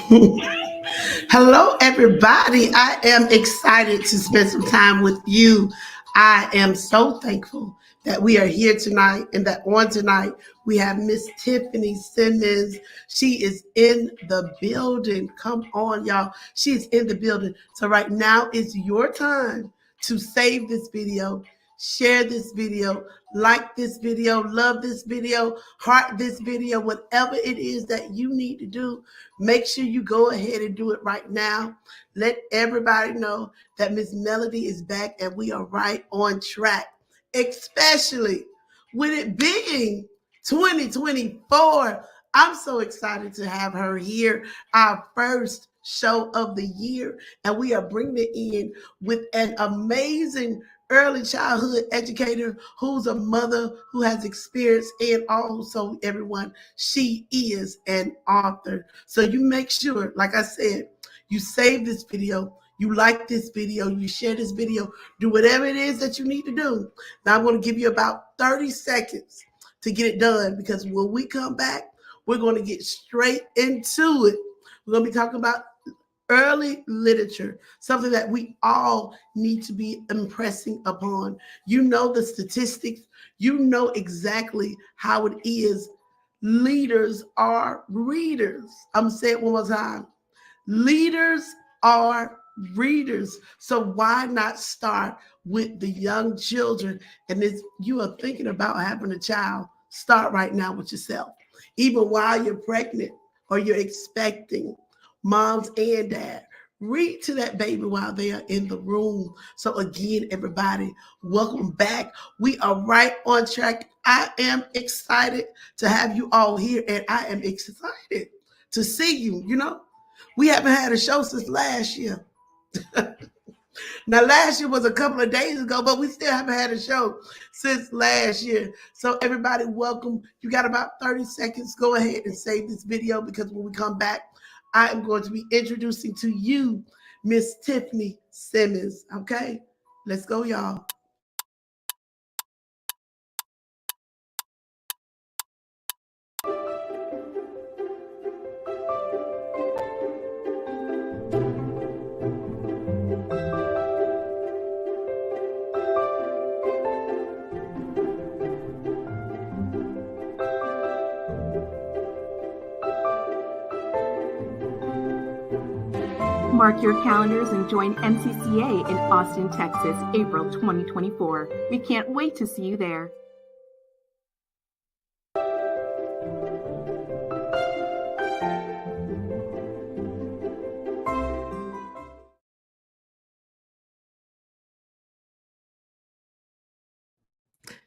Hello, everybody. I am excited to spend some time with you. I am so thankful that we are here tonight and that on tonight we have Miss Tiffanny Semmons. She is in the building. Come on, y'all. She is in the building. So right now is your time to save this video, share this video, like this video, love this video, heart this video, whatever it is that you need to do. Make sure you go ahead and do it right now. Let everybody know that Miss Melody is back and we are right on track, especially with it being 2024. I'm so excited to have her here, our first show of the year, and we are bringing it in with an amazing early childhood educator who's a mother who has experience, and also everyone, she is an author. So you make sure, like I said, you save this video, you like this video, you share this video, do whatever it is that you need to do. Now I'm going to give you about 30 seconds to get it done, because when we come back, we're going to get straight into it. We're going to be talking about early literature, something that we all need to be impressing upon. You know the statistics, you know exactly how it is. Leaders are readers. I'm saying it one more time. Leaders are readers. So why not start with the young children? And if you are thinking about having a child, start right now with yourself. Even while you're pregnant or you're expecting, moms and dad, read to that baby while they are in the room. So again, everybody, welcome back. We are right on track. I am excited to have you all here, and I am excited to see you. You know, we haven't had a show since last year. Now, last year was a couple of days ago, but we still haven't had a show since last year. So everybody, welcome. You got about 30 seconds. Go ahead and save this video, because when we come back, I am going to be introducing to you Miss Tiffanny Semmons. Okay, let's go, y'all. Mark your calendars and join MCCA in Austin, Texas, April 2024. We can't wait to see you there.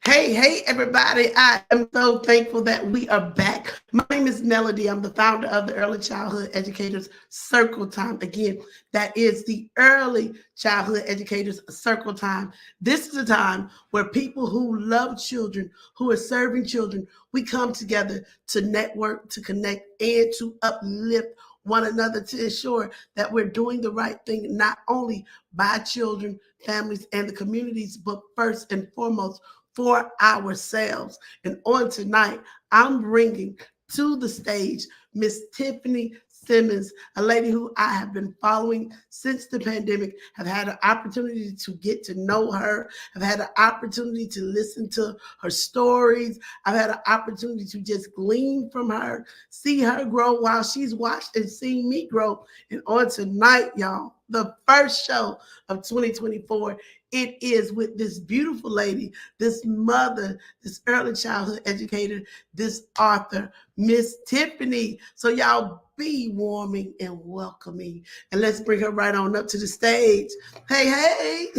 Hey, everybody. I am so thankful that we are back. My name is Melody. I'm the founder of the Early Childhood Educators Circle Time. Again, that is the Early Childhood Educators Circle Time. This is a time where people who love children, who are serving children, we come together to network, to connect, and to uplift one another, to ensure that we're doing the right thing, not only by children, families, and the communities, but first and foremost for ourselves. And on tonight, I'm bringing to the stage Miss Tiffanny Semmons, a lady who I have been following since the pandemic, have had an opportunity to get to know her, have had an opportunity to listen to her stories. I've had an opportunity to just glean from her, see her grow while she's watched and seen me grow. And on tonight, y'all, the first show of 2024, it is with this beautiful lady, this mother, this early childhood educator, this author, Miss Tiffanny. So y'all be warming and welcoming. And let's bring her right on up to the stage. Hey.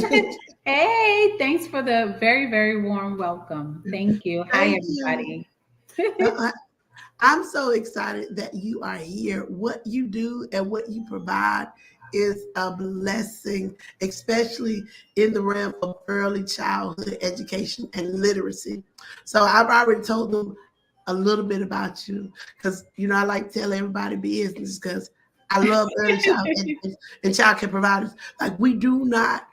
Hey, thanks for the very, very warm welcome. Thank you. Hi, everybody. I'm so excited that you are here. What you do and what you provide is a blessing, especially in the realm of early childhood education and literacy. So I've already told them a little bit about you, because I like to tell everybody business, because I love early childhood education and child care providers. Like, we do not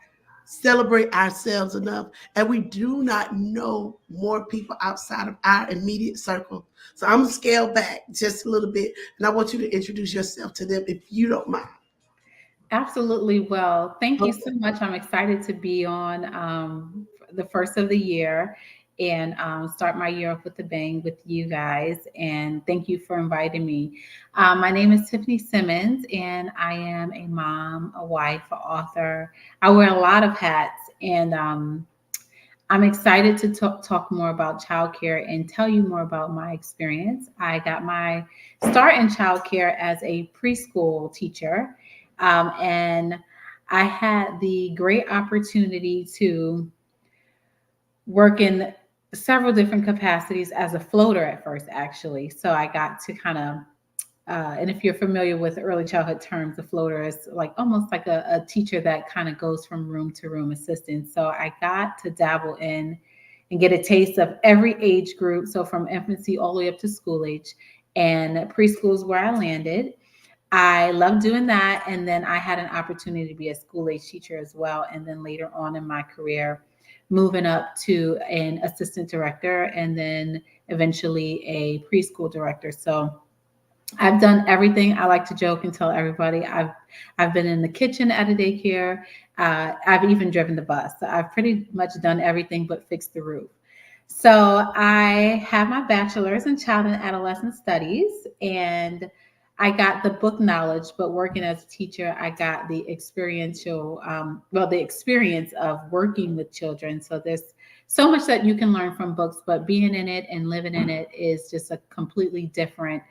celebrate ourselves enough, and we do not know more people outside of our immediate circle. So I'm gonna scale back just a little bit, and I want you to introduce yourself to them if you don't mind. Absolutely. Well, thank you Okay. so much. I'm excited to be on the first of the year and start my year off with a bang with you guys. And thank you for inviting me. My name is Tiffanny Semmons, and I am a mom, a wife, an author. I wear a lot of hats, and I'm excited to talk more about childcare and tell you more about my experience. I got my start in childcare as a preschool teacher, and I had the great opportunity to work in several different capacities as a floater at first, actually. So I got to kind of and if you're familiar with early childhood terms, the floater is like almost like a teacher that kind of goes from room to room assistant. So I got to dabble in and get a taste of every age group. So from infancy all the way up to school age, and preschool is where I landed. I love doing that. And then I had an opportunity to be a school age teacher as well. And then later on in my career, moving up to an assistant director and then eventually a preschool director. So I've done everything. I like to joke and tell everybody I've been in the kitchen at a daycare. I've even driven the bus. So I've pretty much done everything but fixed the roof. So I have my bachelor's in child and adolescent studies, and I got the book knowledge. But working as a teacher, I got the experiential, the experience of working with children. So there's so much that you can learn from books, but being in it and living in it is just a completely different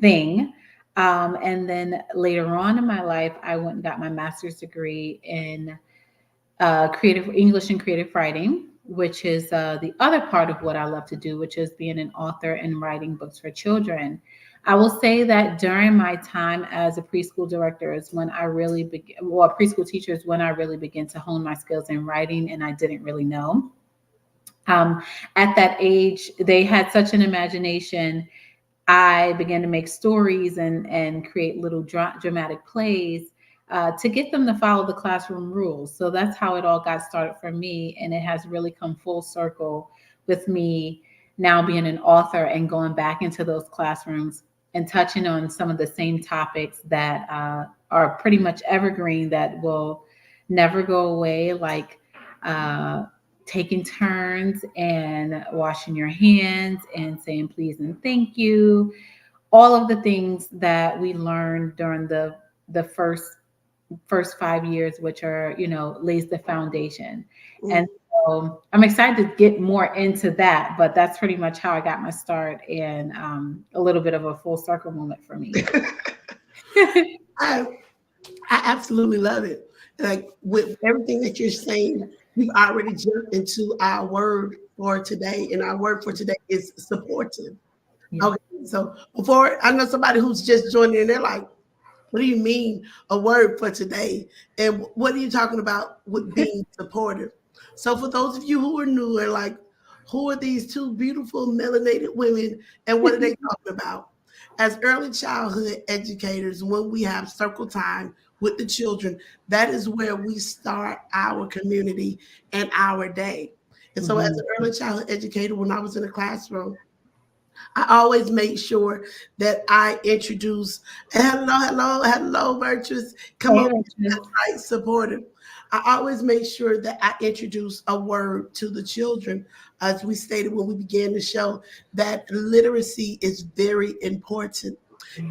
thing. And then later on in my life, I went and got my master's degree in creative English and creative writing, which is the other part of what I love to do, which is being an author and writing books for children. I will say that during my time as a preschool director is when I really began, well, preschool teacher is when I really began to hone my skills in writing, and I didn't really know. Um, at that age, they had such an imagination. I began to make stories and create little dramatic plays to get them to follow the classroom rules. So that's how it all got started for me. And it has really come full circle with me now being an author and going back into those classrooms and touching on some of the same topics that are pretty much evergreen that will never go away, like uh, taking turns and washing your hands and saying please and thank you, all of the things that we learned during the first 5 years, which are, lays the foundation. And Mm. so I'm excited to get more into that, but that's pretty much how I got my start, and a little bit of a full circle moment for me. I I absolutely love it. Like with everything that you're saying, we've already jumped into our word for today, and our word for today is supportive. Yeah. Okay, so before I know somebody who's just joining in, they're like, what do you mean a word for today? And what are you talking about with being supportive? So for those of you who are new, are like, who are these two beautiful melanated women and what are they talking about? As early childhood educators, when we have circle time with the children, that is where we start our community and our day. And so as Mhm. an early childhood educator, when I was in a classroom, I always make sure that I introduce, hello, virtuous. Come Hey, on, Richard. that's right, supportive. I always make sure that I introduce a word to the children. As we stated when we began the show, that literacy is very important.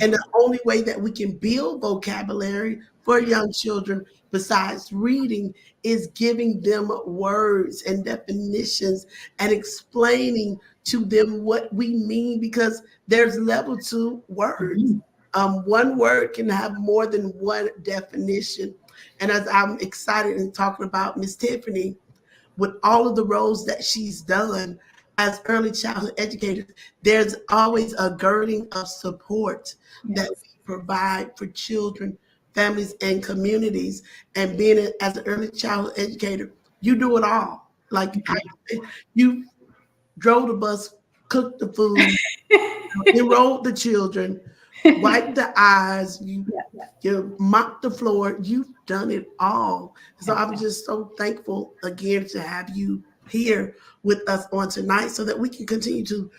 And the only way that we can build vocabulary for young children, besides reading, is giving them words and definitions and explaining to them what we mean, because there's level to words. Mhm. One word can have more than one definition. And as I'm excited and talking about Miss Tiffanny, with all of the roles that she's done as early childhood educators, there's always a girding of support that Yes. we provide for children, families, and communities. And being as an early childhood educator, you do it all. Like you drove the bus, cooked the food, enrolled the children. wipe the eyes, you mop the floor, you've done it all. So I'm just so thankful again to have you here with us on tonight so that we can continue to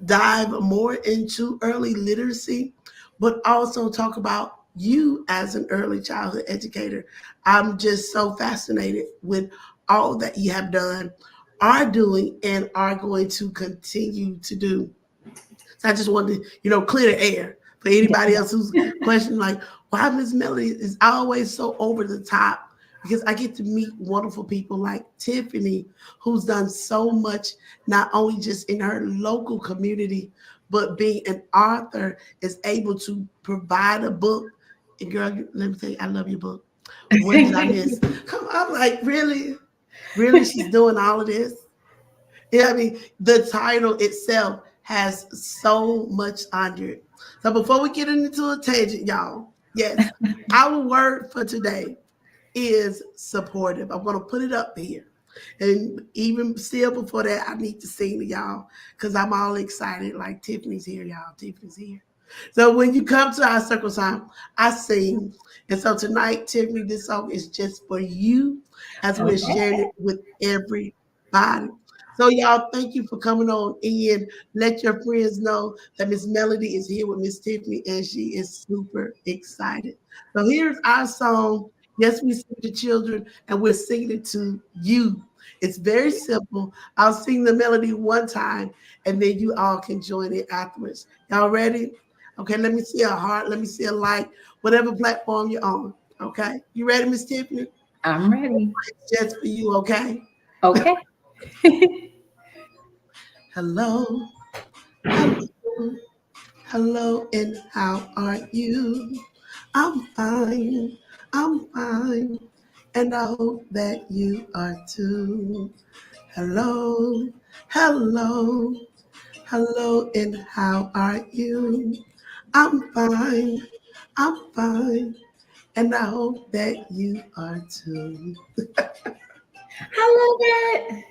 dive more into early literacy, but also talk about you as an early childhood educator. I'm just so fascinated with all that you have done, are doing, and are going to continue to do. So I just wanted to, clear the air for anybody else who's questioning, like, why Miss Melody is always so over the top? Because I get to meet wonderful people like Tiffanny, who's done so much, not only just in her local community, but being an author is able to provide a book. And girl, let me tell you, I love your book. What did I miss? Come on, I'm like, really? Really? She's doing all of this? Yeah, I mean, the title itself has so much under it. So before we get into a tangent, y'all, yes, our word for today is supportive. I'm going to put it up here. And even still before that, I need to sing to y'all because I'm all excited. Like Tiffanny's here, y'all. Tiffanny's here. So when you come to our circle time, I sing. And so tonight, Tiffanny, this song is just for you as we're sharing it with everybody. So y'all, thank you for coming on in. Let your friends know that Miss Melody is here with Miss Tiffanny and she is super excited. So here's our song. Yes, we sing to children and we're singing it to you. It's very simple. I'll sing the melody one time and then you all can join it afterwards. Y'all ready? Okay, let me see a heart. Let me see a like, whatever platform you're on. Okay, you ready, Miss Tiffanny? I'm ready. It's just for you, okay? Okay. Hello, hello, hello, and how are you? I'm fine, and I hope that you are too. Hello, hello, hello, and how are you? I'm fine, and I hope that you are too. I love it.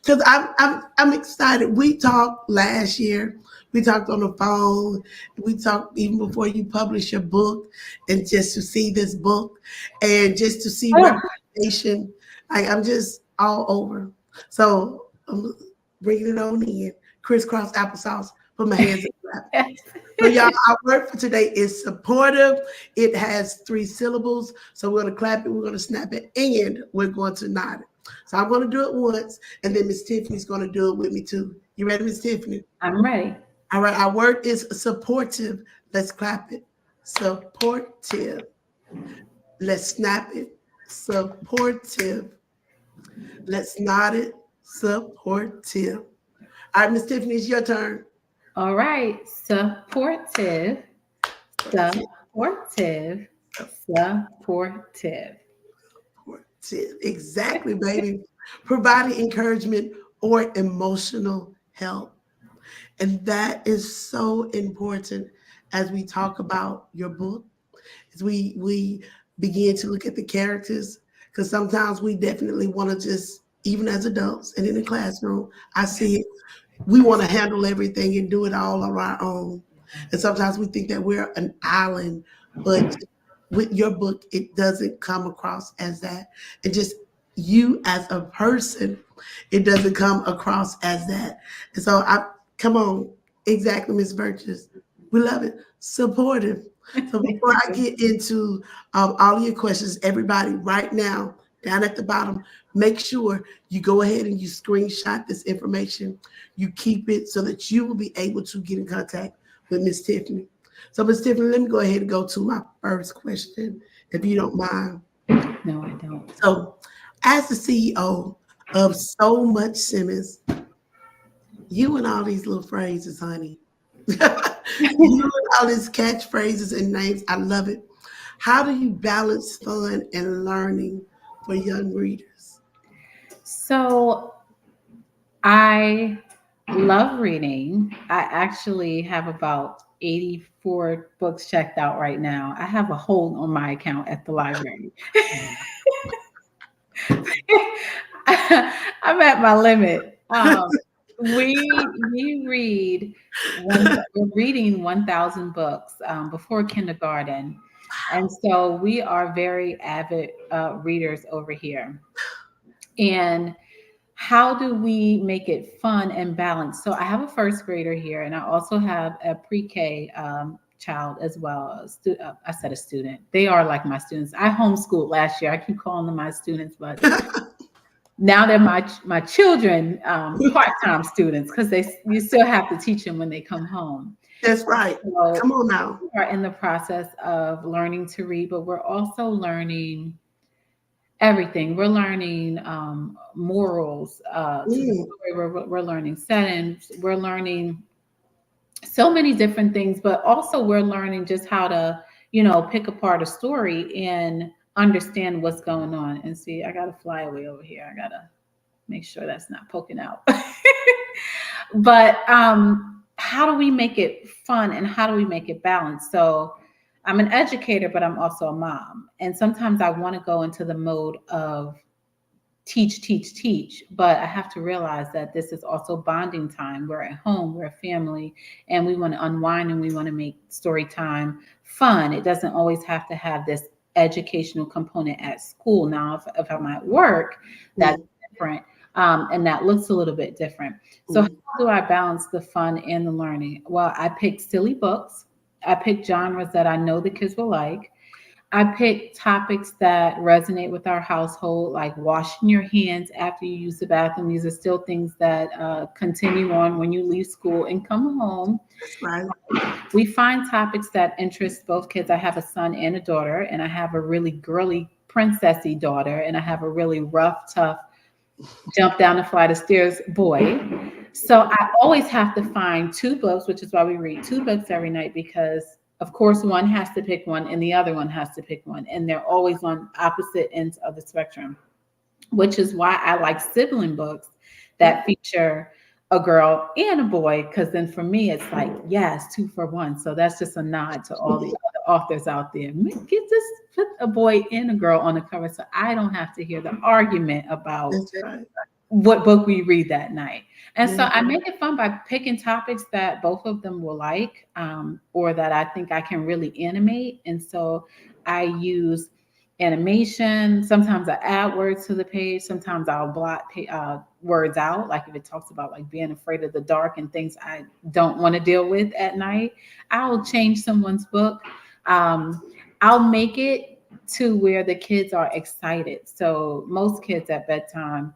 Because I'm excited. We talked last year. We talked on the phone. We talked even before you published your book, and just to see this book, and just to see representation. I'm just all over. So I'm bringing it on in. Crisscross applesauce. Put my hands in the So y'all, our word for today is supportive. It has 3 syllables. So we're going to clap it, we're going to snap it, and we're going to nod it. So I'm going to do it once, and then Miss Tiffanny's going to do it with me too. You ready, Miss Tiffanny? I'm ready. All right, our word is supportive. Let's clap it. Supportive. Let's snap it. Supportive. Let's nod it. Supportive. All right, Miss Tiffanny, it's your turn. All right. Supportive. Supportive. Supportive. Exactly, baby. Providing encouragement or emotional help. And that is so important as we talk about your book, as we begin to look at the characters, because sometimes we definitely want to just, even as adults and in the classroom, I see it, we want to handle everything and do it all on our own. And sometimes we think that we're an island, but with your book, it doesn't come across as that. And just you as a person, it doesn't come across as that. And so come on, exactly, Miss Virtues. We love it. Supportive. So before I get into all of your questions, everybody right now, down at the bottom, make sure you go ahead and you screenshot this information. You keep it so that you will be able to get in contact with Miss Tiffanny. So, Miss Tiffanny, let me go ahead and go to my first question, if you don't mind. No, I don't. So, as the CEO of So Much Semmons, you and all these little phrases, honey. You and all these catchphrases and names, I love it. How do you balance fun and learning for young readers? So I love reading. I actually have about 84 books checked out right now. I have a hold on my account at the library. I'm at my limit. We read we're reading 1,000 books before kindergarten, and so we are very avid readers over here. And how do we make it fun and balanced? So I have a first grader here, and I also have a pre-K child as well. I said a student. They are like my students. I homeschooled last year. I keep calling them my students, but now they're my children, part-time students, because you still have to teach them when they come home. That's right. So Come on now. we are in the process of learning to read, but we're also learning everything. We're learning morals to the story. We're learning settings. We're learning so many different things, but also we're learning just how to, pick apart a story and understand what's going on. And see, I got a flyaway over here. I got to make sure that's not poking out. But how do we make it fun and how do we make it balanced? So I'm an educator, but I'm also a mom. And sometimes I want to go into the mode of teach, but I have to realize that this is also bonding time. We're at home, we're a family, and we want to unwind and we want to make story time fun. It doesn't always have to have this educational component at school. Now, if I'm at work, that's different. And that looks a little bit different. So how do I balance the fun and the learning? Well, I pick silly books. I pick genres that I know the kids will like. I pick topics that resonate with our household, like washing your hands after you use the bathroom. These are still things that continue on when you leave school and come home. That's right. We find topics that interest both kids. I have a son and a daughter, and I have a really girly, princessy daughter, and I have a really rough, tough, jump down the flight of stairs boy. So I always have to find two books, which is why we read two books every night, because of course one has to pick one and the other one has to pick one, and they're always on opposite ends of the spectrum, which is why I like sibling books that feature a girl and a boy, because then for me it's like, yes, 2 for 1. So that's just a nod to all the other authors out there. Put a boy and a girl on the cover so I don't have to hear the argument about what book we read that night. And so I make it fun by picking topics that both of them will like, or that I think I can really animate. And so I use animation. Sometimes I add words to the page. Sometimes I'll blot words out. Like if it talks about like being afraid of the dark and things I don't want to deal with at night, I'll change someone's book. I'll make it to where the kids are excited. So most kids at bedtime,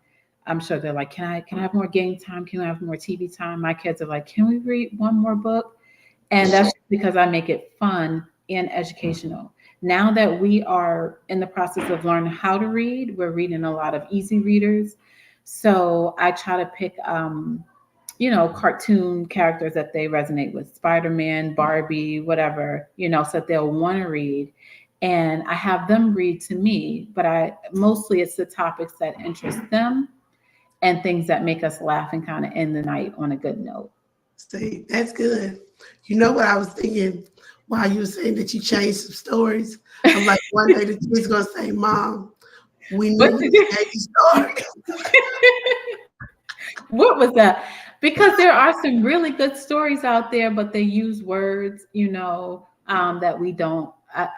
I'm sure they're like, can I have more game time? Can I have more TV time? My kids are like, can we read one more book? And that's because I make it fun and educational. Now that we are in the process of learning how to read, we're reading a lot of easy readers. So I try to pick, cartoon characters that they resonate with, Spider-Man, Barbie, whatever, so that they'll want to read. And I have them read to me, but mostly it's the topics that interest them and things that make us laugh and kind of end the night on a good note. See, that's good. You know what I was thinking while you were saying that you changed some stories? I'm like, one day the kid's going to say, Mom, we need to change stories. What was that? Because there are some really good stories out there, but they use words, that we don't, that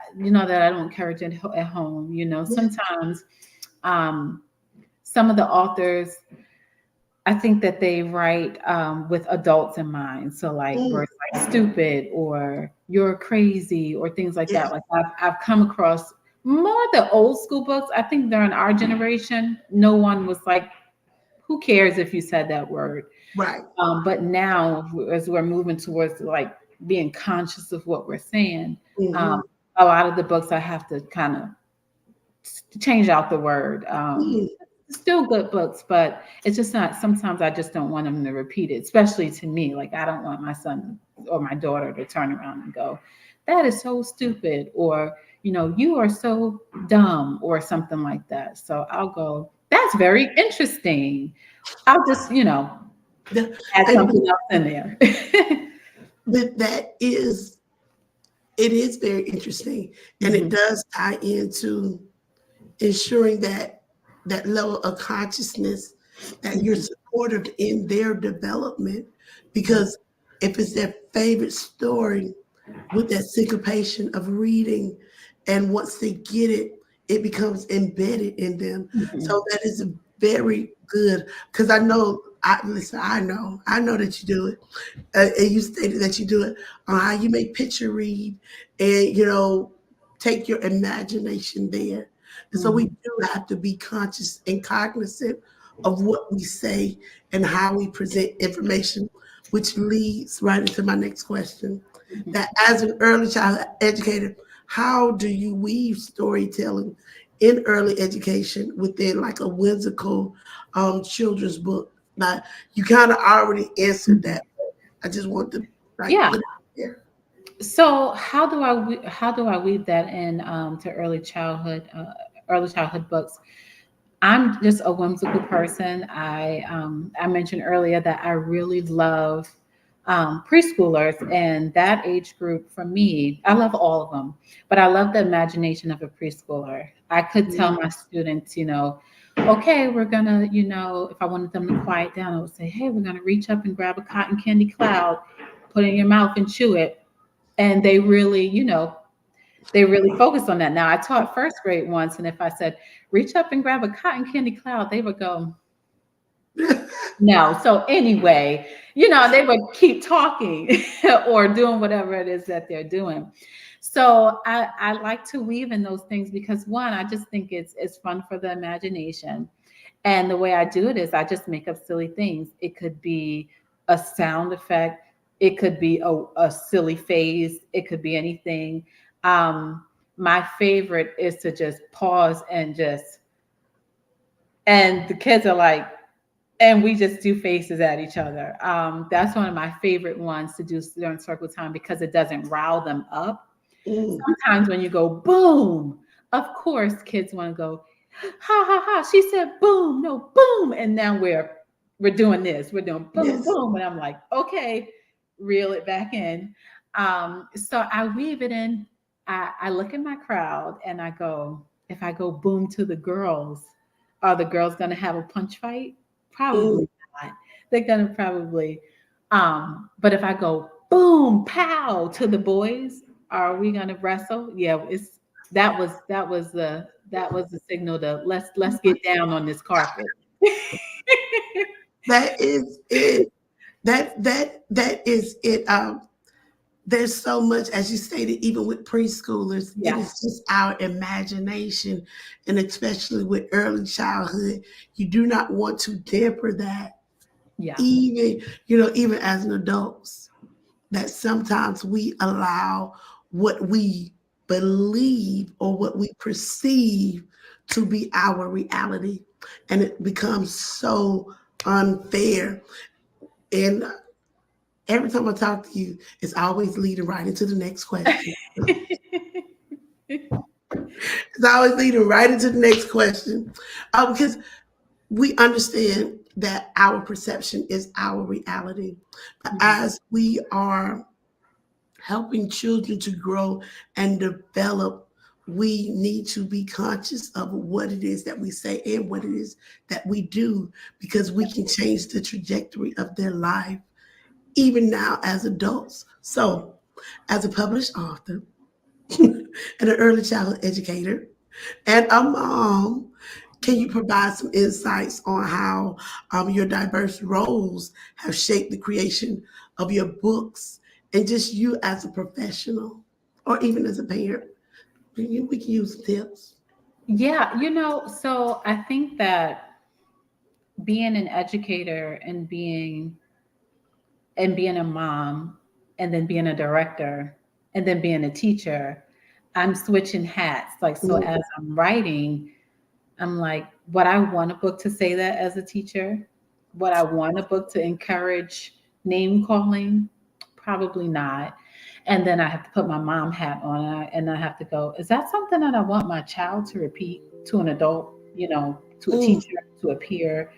I don't encourage at home. Sometimes some of the authors, I think that they write with adults in mind. So like words like stupid or you're crazy or things like that. Like I've come across more the old school books. I think during our generation, no one was like, who cares if you said that word? Right. But now as we're moving towards like being conscious of what we're saying, a lot of the books I have to kind of change out the word. Still good books, but it's just not, sometimes I just don't want them to repeat it, especially to me. Like I don't want my son or my daughter to turn around and go, that is so stupid, or, you are so dumb, or something like that. So I'll go, that's very interesting. I'll just, add something else in there. But it is very interesting. And it does tie into ensuring that level of consciousness that you're supportive in their development, because if it's their favorite story, with that syncopation of reading, and once they get it, it becomes embedded in them. So that is very good, because I know, I know that you do it. And you stated that you do it on how you make picture read, and take your imagination there. And so we do have to be conscious and cognizant of what we say and how we present information, which leads right into my next question. That as an early child educator, how do you weave storytelling in early education within like a whimsical children's book? Now, you kind of already answered that. I just want to Yeah. put it there. So how do I weave that in to early childhood books? I'm just a whimsical person. I mentioned earlier that I really love preschoolers, and that age group for me, I love all of them, but I love the imagination of a preschooler. I could tell my students, okay, we're gonna, if I wanted them to quiet down, I would say, hey, we're gonna reach up and grab a cotton candy cloud, put it in your mouth and chew it. And they really, they really focused on that. Now, I taught first grade once, and if I said, reach up and grab a cotton candy cloud, they would go, no. So anyway, they would keep talking or doing whatever it is that they're doing. So I like to weave in those things because, one, I just think it's fun for the imagination. And the way I do it is I just make up silly things. It could be a sound effect. It could be a silly phase. It could be anything. My favorite is to just pause and the kids are like, and we just do faces at each other. That's one of my favorite ones to do during circle time because it doesn't rile them up. Sometimes when you go boom, of course, kids want to go, ha ha ha. She said boom, no boom, and now we're doing this. We're doing boom boom, and I'm like, okay, reel it back in. So I weave it in. I look at my crowd and I go, if I go boom to the girls, are the girls going to have a punch fight? Probably not. They're going to probably, but if I go boom, pow to the boys, are we going to wrestle? Yeah, that was the signal to let's get down on this carpet. That is it. That is it. There's so much, as you stated, even with preschoolers, it is just our imagination, and especially with early childhood, you do not want to damper that. Yeah. Even as an adults, that sometimes we allow what we believe or what we perceive to be our reality, and it becomes so unfair. And every time I talk to you, it's always leading right into the next question. It's always leading right into the next question. Because we understand that our perception is our reality. But as we are helping children to grow and develop, we need to be conscious of what it is that we say and what it is that we do, because we can change the trajectory of their life even now as adults. So, as a published author and an early childhood educator and a mom, can you provide some insights on how your diverse roles have shaped the creation of your books and just you as a professional or even as a parent? We can use tips. Yeah, so I think that being an educator and being a mom and then being a director and then being a teacher, I'm switching hats. Like, so as I'm writing, I'm like, would I want a book to say that as a teacher? Would I want a book to encourage name calling? Probably not. And then I have to put my mom hat on and I have to go, is that something that I want my child to repeat to an adult, to a teacher, to a peer?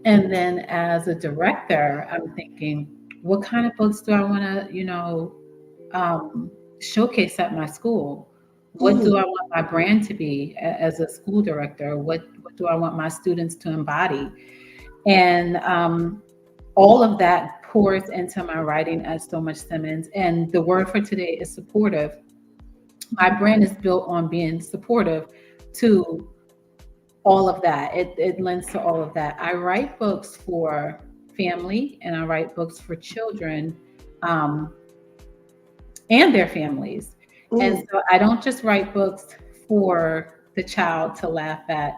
And then as a director, I'm thinking, what kind of books do I want to, showcase at my school? What do I want my brand to be as a school director? What do I want my students to embody? And all of that pours into my writing as So Much Semmons. And the word for today is supportive. My brand is built on being supportive to all of that. It lends to all of that. I write books for family and I write books for children and their families. And so I don't just write books for the child to laugh at.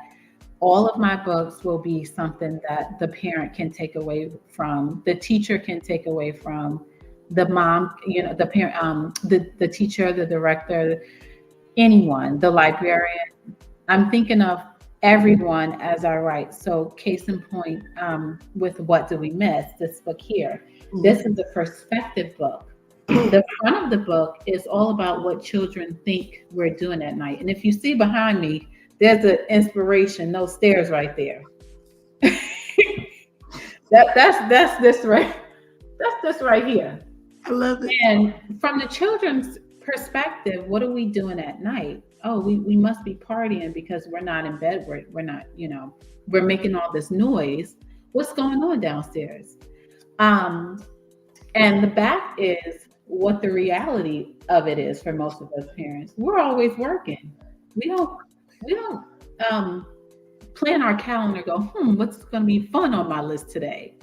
All of my books will be something that the parent can take away from, the teacher can take away from, the mom, the parent, the teacher, the director, anyone, the librarian. I'm thinking of everyone as I write. So case in point, with What Do We Miss? This book here. This is a perspective book. The front of the book is all about what children think we're doing at night. And if you see behind me, there's an inspiration, those stairs right there. that's this right. That's this right here. I love it. And from the children's perspective, what are we doing at night? Oh, we must be partying because we're not in bed. We're not, we're making all this noise. What's going on downstairs? And the back is what the reality of it is for most of us parents. We're always working. We don't plan our calendar, go, what's going to be fun on my list today?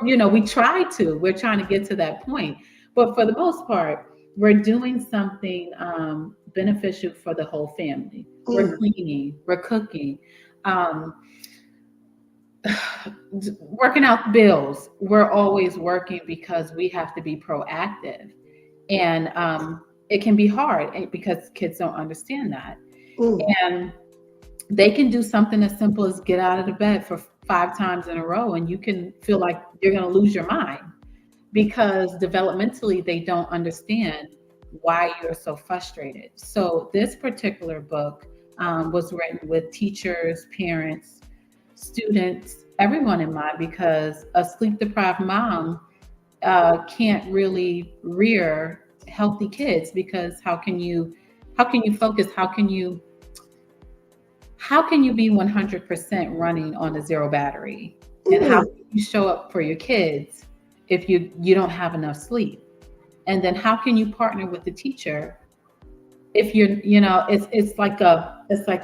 We try to, we're trying to get to that point. But for the most part, we're doing something beneficial for the whole family. We're cleaning, we're cooking, working out bills. We're always working because we have to be proactive. And it can be hard because kids don't understand that. And they can do something as simple as get out of the bed for 5 times in a row, and you can feel like you're going to lose your mind because developmentally they don't understand why you're so frustrated. So this particular book was written with teachers, parents, students, everyone in mind, because a sleep-deprived mom can't really rear healthy kids, because how can you focus? How can you be 100% running on a zero battery? And how can you show up for your kids if you don't have enough sleep? And then how can you partner with the teacher if it's like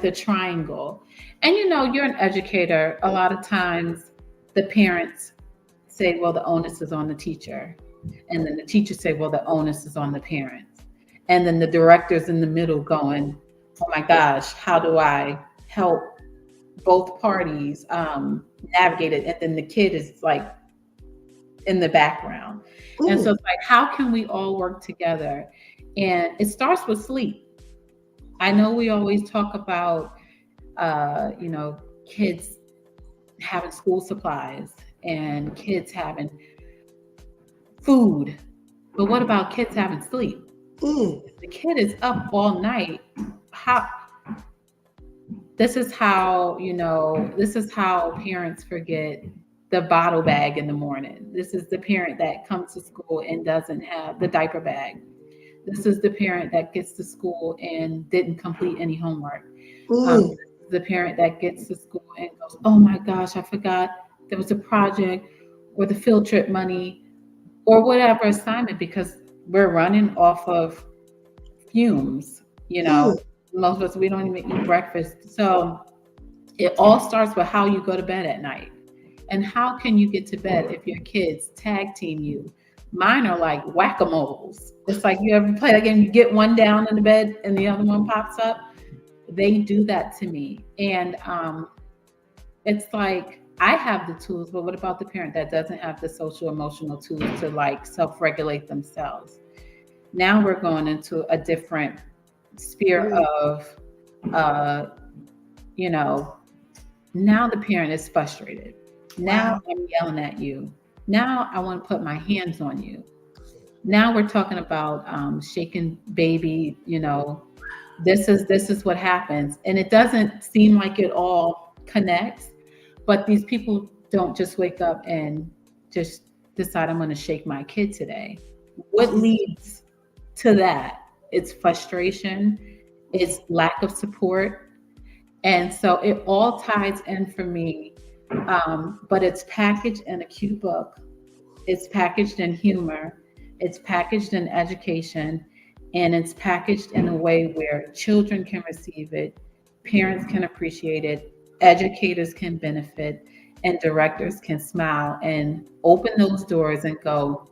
the triangle. And you're an educator. A lot of times the parents say, well, the onus is on the teacher. And then the teachers say, well, the onus is on the parents. And then the director's in the middle going, oh my gosh, how do I help both parties navigate it? And then the kid is like in the background. And so it's like, how can we all work together? And it starts with sleep. I know we always talk about, kids having school supplies and kids having food, but what about kids having sleep? If the kid is up all night, this is how parents forget the bottle bag in the morning. This is the parent that comes to school and doesn't have the diaper bag. This is the parent that gets to school and didn't complete any homework. The parent that gets to school and goes, oh my gosh, I forgot there was a project or the field trip money or whatever assignment, because we're running off of fumes. Most of us, we don't even eat breakfast. So it all starts with how you go to bed at night. And how can you get to bed if your kids tag team you? Mine are like whack-a-moles. It's like, you ever play that game, you get one down in the bed and the other one pops up? They do that to me. And it's like, I have the tools, but what about the parent that doesn't have the social emotional tools to like self-regulate themselves? Now we're going into a different sphere of, now the parent is frustrated. Now I'm yelling at you. Now I want to put my hands on you. Now we're talking about shaking baby, this is what happens. And it doesn't seem like it all connects, but these people don't just wake up and just decide I'm going to shake my kid today. What leads to that? It's frustration, it's lack of support. And so it all ties in for me But it's packaged in a cute book. It's packaged in humor. It's packaged in education. And it's packaged in a way where children can receive it, parents can appreciate it, educators can benefit, and directors can smile and open those doors and go,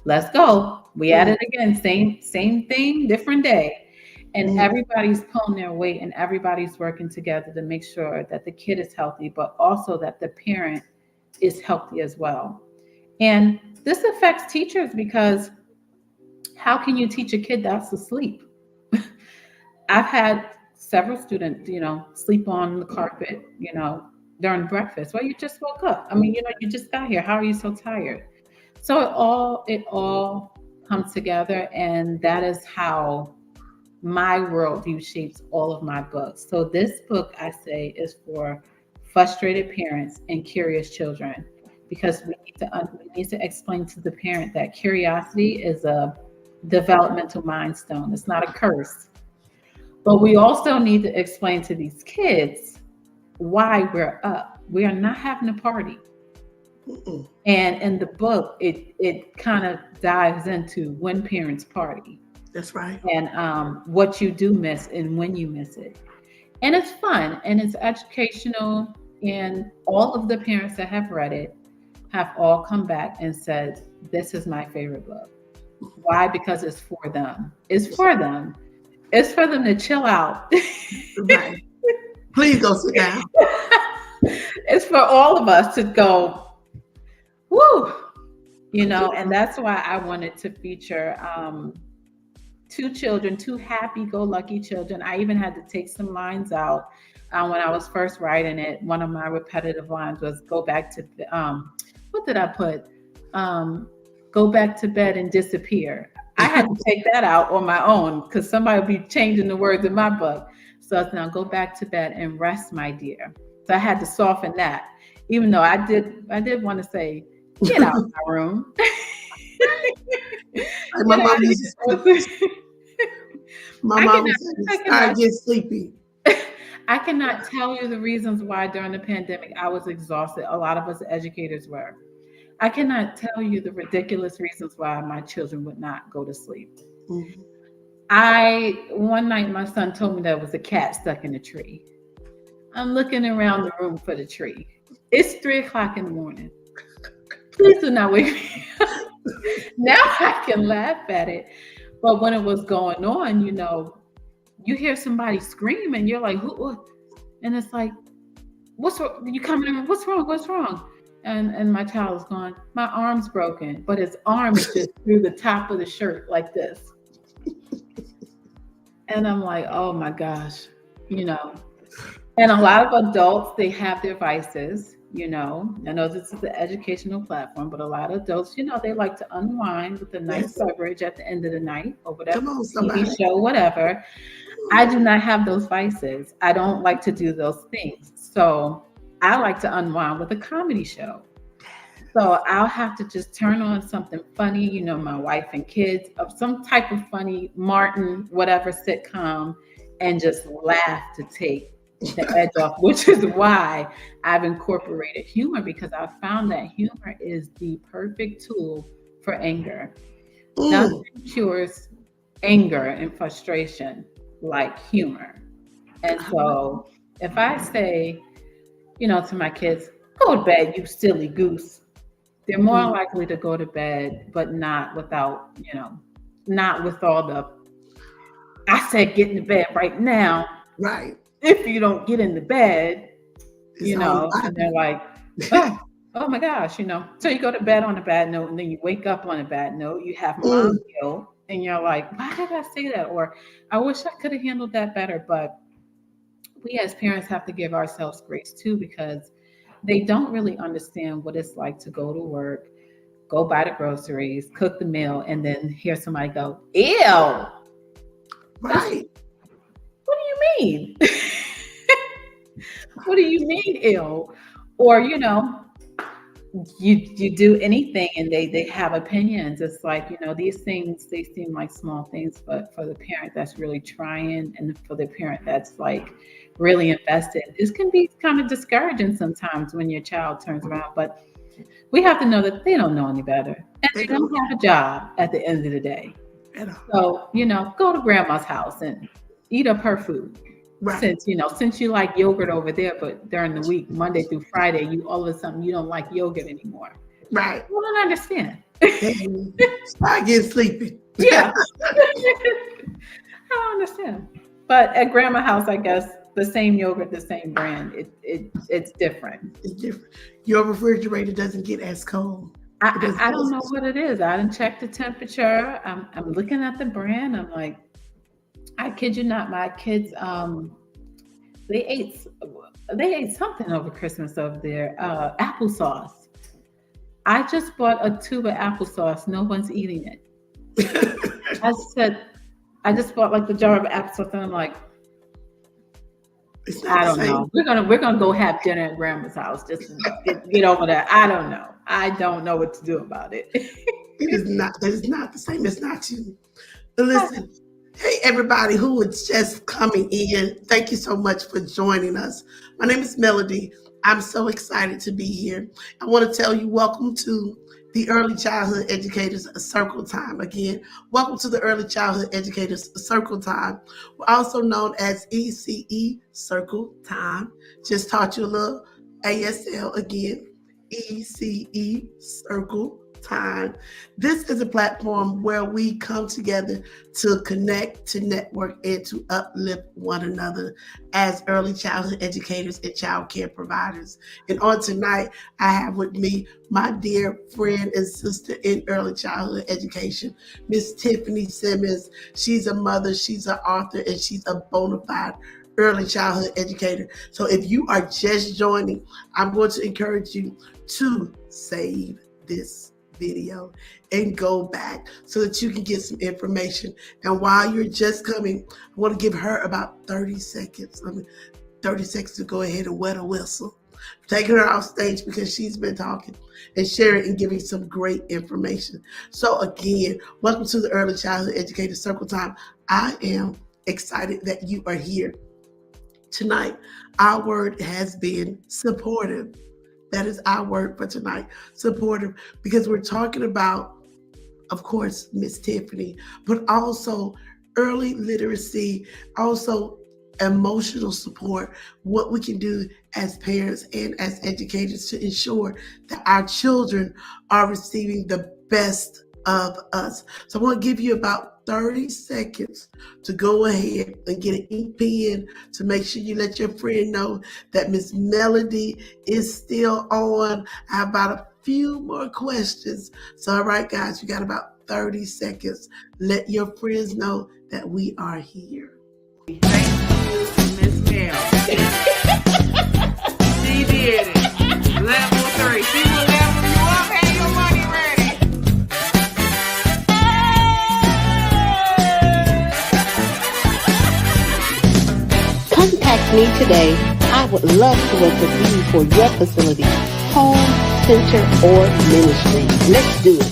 let's go. We at it again. Same thing, different day. And everybody's pulling their weight and everybody's working together to make sure that the kid is healthy, but also that the parent is healthy as well. And this affects teachers because how can you teach a kid that's asleep? I've had several students, sleep on the carpet, during breakfast. Well, you just woke up. I mean, you just got here. How are you so tired? So it all comes together, and that is how my worldview shapes all of my books. So this book, I say, is for frustrated parents and curious children, because we need to explain to the parent that curiosity is a developmental milestone. It's not a curse. But we also need to explain to these kids why we're up. We are not having a party. And in the book, it kind of dives into when parents party. That's right. And what you do miss and when you miss it. And it's fun and it's educational. And all of the parents that have read it have all come back and said, this is my favorite book. Why? Because it's for them. It's for them. It's for them to chill out. Right. Please go sit down. It's for all of us to go, woo, and that's why I wanted to feature two happy-go-lucky children. I even had to take some lines out when I was first writing it. One of my repetitive lines was go back to, what did I put? Go back to bed and disappear. I had to take that out on my own because somebody would be changing the words in my book. So it's now go back to bed and rest, my dear. So I had to soften that, even though I did want to say, get out of my room. My mom used to I get sleepy. I cannot tell you the reasons why during the pandemic I was exhausted. A lot of us educators were. I cannot tell you the ridiculous reasons why my children would not go to sleep. One night my son told me there was a cat stuck in a tree. I'm looking around the room for the tree. It's 3:00 in the morning. Please do not wake me up. Now I can laugh at it. But when it was going on, you hear somebody scream and you're like, who? And it's like, what's wrong? You coming in? What's wrong? What's wrong? And my child is going, my arm's broken, but his arm is just through the top of the shirt like this. And I'm like, oh my gosh, And a lot of adults, they have their vices, I know this is the educational platform, but a lot of adults, they like to unwind with a nice beverage at the end of the night or whatever, TV show, whatever. I do not have those vices. I don't like to do those things. So I like to unwind with a comedy show. So I'll have to just turn on something funny, my wife and kids, of some type of funny Martin, whatever sitcom, and just laugh to take the edge off, which is why I've incorporated humor, because I found that humor is the perfect tool for anger. Nothing cures anger and frustration like humor. And so if I say, to my kids, go to bed, you silly goose, they're more likely to go to bed, but not without, not with all the, I said, get in the bed right now. Right. If you don't get in the bed, and they're like, oh my gosh, So you go to bed on a bad note and then you wake up on a bad note. You have mom guilt and you're like, why did I say that? Or I wish I could have handled that better. But we as parents have to give ourselves grace too, because they don't really understand what it's like to go to work, go buy the groceries, cook the meal, and then hear somebody go, ew. Right. What do you mean? What do you mean ill? Or, you do anything and they have opinions. It's like, these things, they seem like small things, but for the parent that's really trying, and for the parent that's like really invested. This can be kind of discouraging sometimes when your child turns around, but we have to know that they don't know any better. And they don't have a job at the end of the day. So, go to grandma's house and eat up her food. Right. Since you like yogurt over there, but during the week, Monday through Friday, you all of a sudden you don't like yogurt anymore. Right. I don't understand. Start getting sleepy. Yeah. I don't understand. But at grandma's house, I guess the same yogurt, the same brand, it's different. It's different. Your refrigerator doesn't get as cold. I don't know what it is. I didn't check the temperature. I'm looking at the brand. I'm like, I kid you not, my kids, they ate something over Christmas over there, applesauce. I just bought a tube of applesauce. No one's eating it. I just bought like the jar of applesauce, and I'm like, I don't know. We're gonna go have dinner at grandma's house just to get over that. I don't know. I don't know what to do about it. It is not the same. It's not you. But listen, hey everybody who is just coming in, thank you so much for joining us. My name is Melody. I'm so excited to be here. I want to tell you, welcome to the Early Childhood Educators Circle Time. Again, welcome to the Early Childhood Educators Circle Time. We're also known as ECE Circle Time. Just taught you a little ASL again, ECE Circle Time. This is a platform where we come together to connect, to network, and to uplift one another as early childhood educators and child care providers. And on tonight, I have with me my dear friend and sister in early childhood education, Miss Tiffanny Semmons. She's a mother, she's an author, and she's a bona fide early childhood educator. So if you are just joining, I'm going to encourage you to save this video and go back so that you can get some information. And while you're just coming, I want to give her about 30 seconds. 30 seconds to go ahead and wet a whistle. Taking her off stage because she's been talking and sharing and giving some great information. So again, welcome to the Early Childhood Educator Circle Time. I am excited that you are here. Tonight, our word has been supportive. That is our word for tonight, supportive, because we're talking about, of course, Miss Tiffanny, but also early literacy, also emotional support, what we can do as parents and as educators to ensure that our children are receiving the best of us. So I want to give you about 30 seconds to go ahead and get an ink pen to make sure you let your friend know that Miss Melody is still on. I have about a few more questions. So, all right, guys, you got about 30 seconds. Let your friends know that we are here. Thank you, Miss Mel. She did it. Level 3. She will level you up. Have your money ready. Contact me today. I would love to work with you for your facility, home, center, or ministry. Let's do it.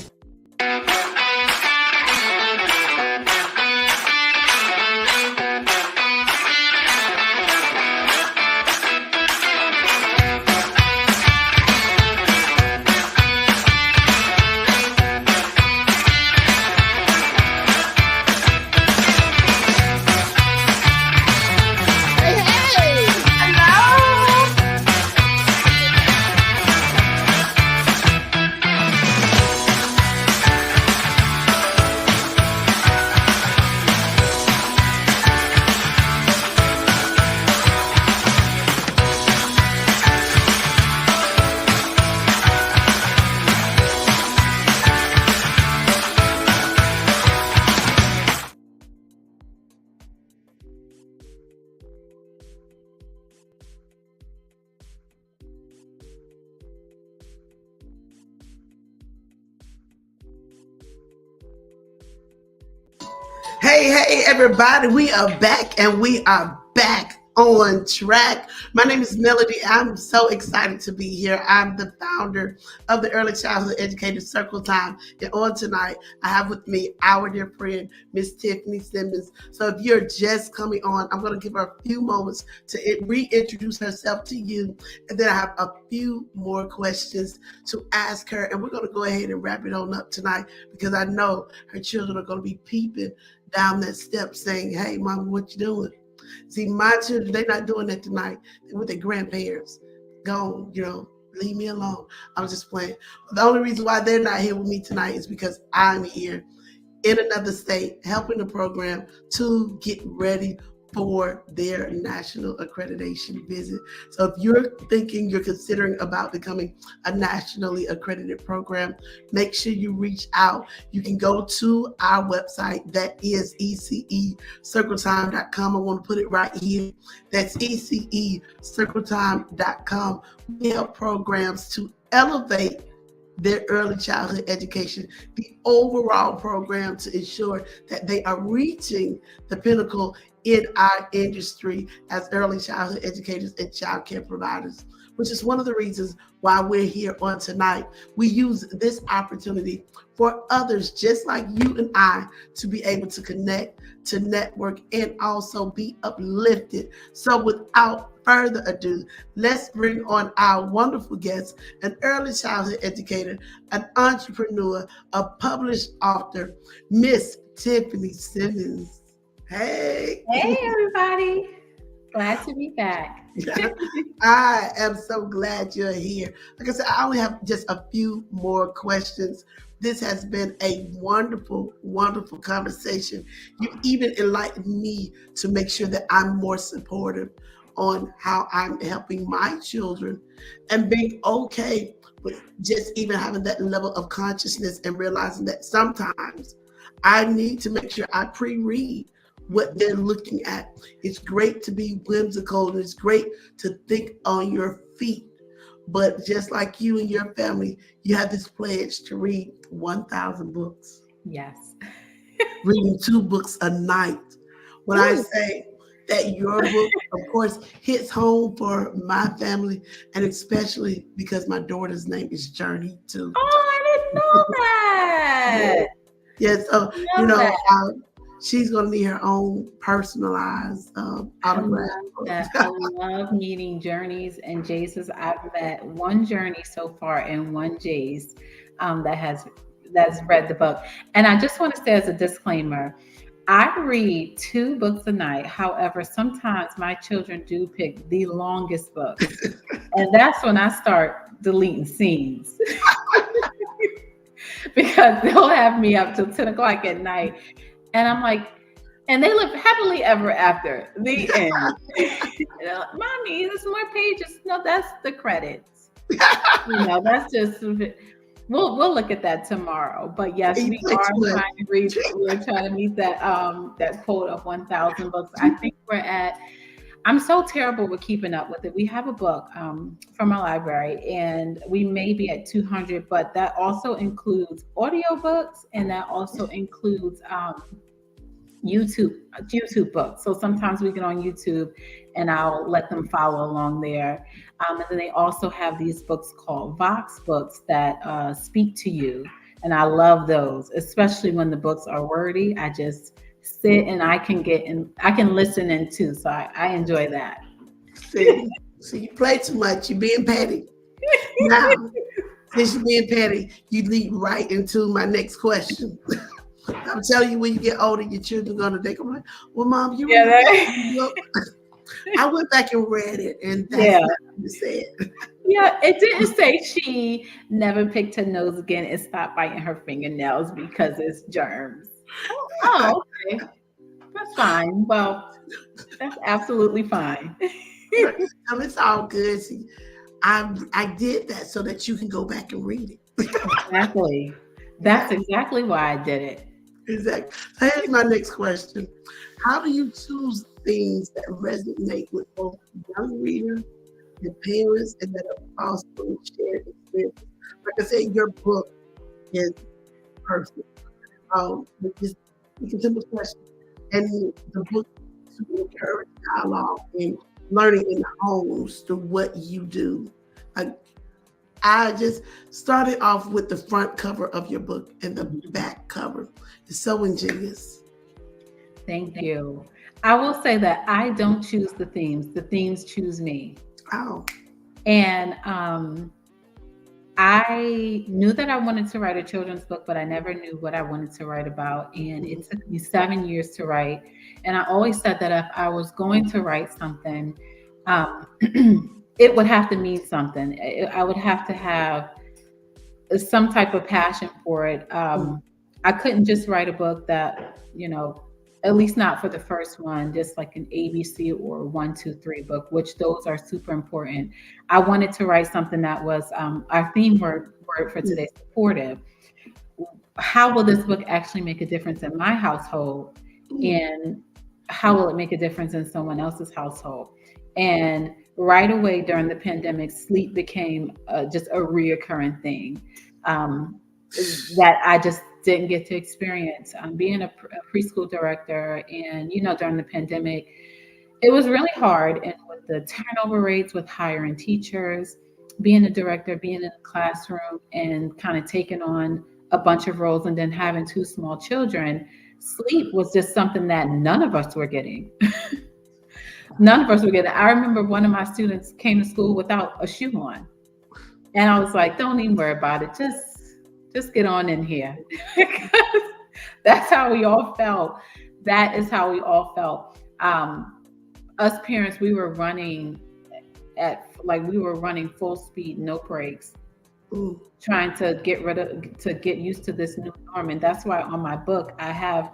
Hey, everybody, we are back, and we are back on track. My name is Melody. I'm so excited to be here. I'm the founder of the Early Childhood Educator Circle Time. And on tonight, I have with me our dear friend, Miss Tiffanny Semmons. So if you're just coming on, I'm going to give her a few moments to reintroduce herself to you. And then I have a few more questions to ask her. And we're going to go ahead and wrap it on up tonight because I know her children are going to be peeping down that step saying, hey, Mama, what you doing? See, my children, they're not doing that tonight. They're with their grandparents. Gone, leave me alone. I was just playing. The only reason why they're not here with me tonight is because I'm here in another state helping the program to get ready for their national accreditation visit. So if you're considering about becoming a nationally accredited program, make sure you reach out. You can go to our website. That is ECECircleTime.com. I want to put it right here. That's ECECircleTime.com. We have programs to elevate their early childhood education, the overall program to ensure that they are reaching the pinnacle in our industry as early childhood educators and child care providers, which is one of the reasons why we're here on tonight. We use this opportunity for others just like you and I to be able to connect, to network, and also be uplifted. So without further ado, let's bring on our wonderful guest, an early childhood educator, an entrepreneur, a published author, Miss Tiffanny Semmons. Hey. Hey, everybody. Glad to be back. I am so glad you're here. Like I said, I only have just a few more questions. This has been a wonderful, wonderful conversation. You've even enlightened me to make sure that I'm more supportive on how I'm helping my children and being okay with just even having that level of consciousness and realizing that sometimes I need to make sure I pre-read what they're looking at. It's great to be whimsical and it's great to think on your feet. But just like you and your family, you have this pledge to read 1,000 books. Yes. Reading 2 books a night. When I say that your book, of course, hits home for my family, and especially because my daughter's name is Journey too. Oh, I didn't know that. Yes, so she's going to need her own personalized autograph. I love meeting Journeys and Jace's. I've met one Journey so far and one Jace that's read the book. And I just want to say as a disclaimer, I read 2 books a night. However, sometimes my children do pick the longest books. And that's when I start deleting scenes. Because they'll have me up till 10 o'clock at night. And I'm like, and they live happily ever after the end. Mommy, there's more pages. No, that's the credits. That's just, we'll look at that tomorrow. But yes, we are trying to read. We're trying to meet that quote of 1,000 books. I think I'm so terrible with keeping up with it. We have a book from our library and we may be at 200, but that also includes audiobooks and that also includes YouTube books. So sometimes we get on YouTube and I'll let them follow along there. And then they also have these books called Vox books that speak to you. And I love those, especially when the books are wordy. I just sit and I can listen in too. So I enjoy that. See, you play too much. You're being petty. Now, since you're being petty, you lead right into my next question. I'm telling you, when you get older, your children are going to think, I'm like, well, Mom, you I went back and read it, and that's what you said. Yeah, it didn't say she never picked her nose again and stopped biting her fingernails because it's germs. Oh, okay. That's fine. Well, that's absolutely fine. It's all good. See, I did that so that you can go back and read it. Exactly. That's exactly why I did it. Exactly. So here's my next question. How do you choose things that resonate with both young readers and parents and that are also shared experiences? Like I said, your book is perfect. It's a simple question. And the book to encourage dialogue and learning in the homes through what you do. I just started off with the front cover of your book and the back cover. It's so ingenious. Thank you. I will say that I don't choose the themes choose me. Oh. And I knew that I wanted to write a children's book, but I never knew what I wanted to write about. And it took me 7 years to write. And I always said that if I was going to write something, it would have to mean something. I would have to have some type of passion for it. I couldn't just write a book that, at least not for the first one, just like an ABC or 1, 2, 3 book, which those are super important. I wanted to write something that was our theme word for today, supportive. How will this book actually make a difference in my household? And how will it make a difference in someone else's household? And right away during the pandemic, sleep became just a reoccurring thing that I just didn't get to experience. Being a preschool director, and during the pandemic, it was really hard. And with the turnover rates, with hiring teachers, being a director, being in a classroom, and kind of taking on a bunch of roles, and then having 2 small children, sleep was just something that none of us were getting. None of us were getting. I remember one of my students came to school without a shoe on, and I was like, "Don't even worry about it. Just get on in here." That's how we all felt. That is how we all felt. Us parents, we were running full speed, no breaks, trying to get used to this new norm. And that's why on my book, I have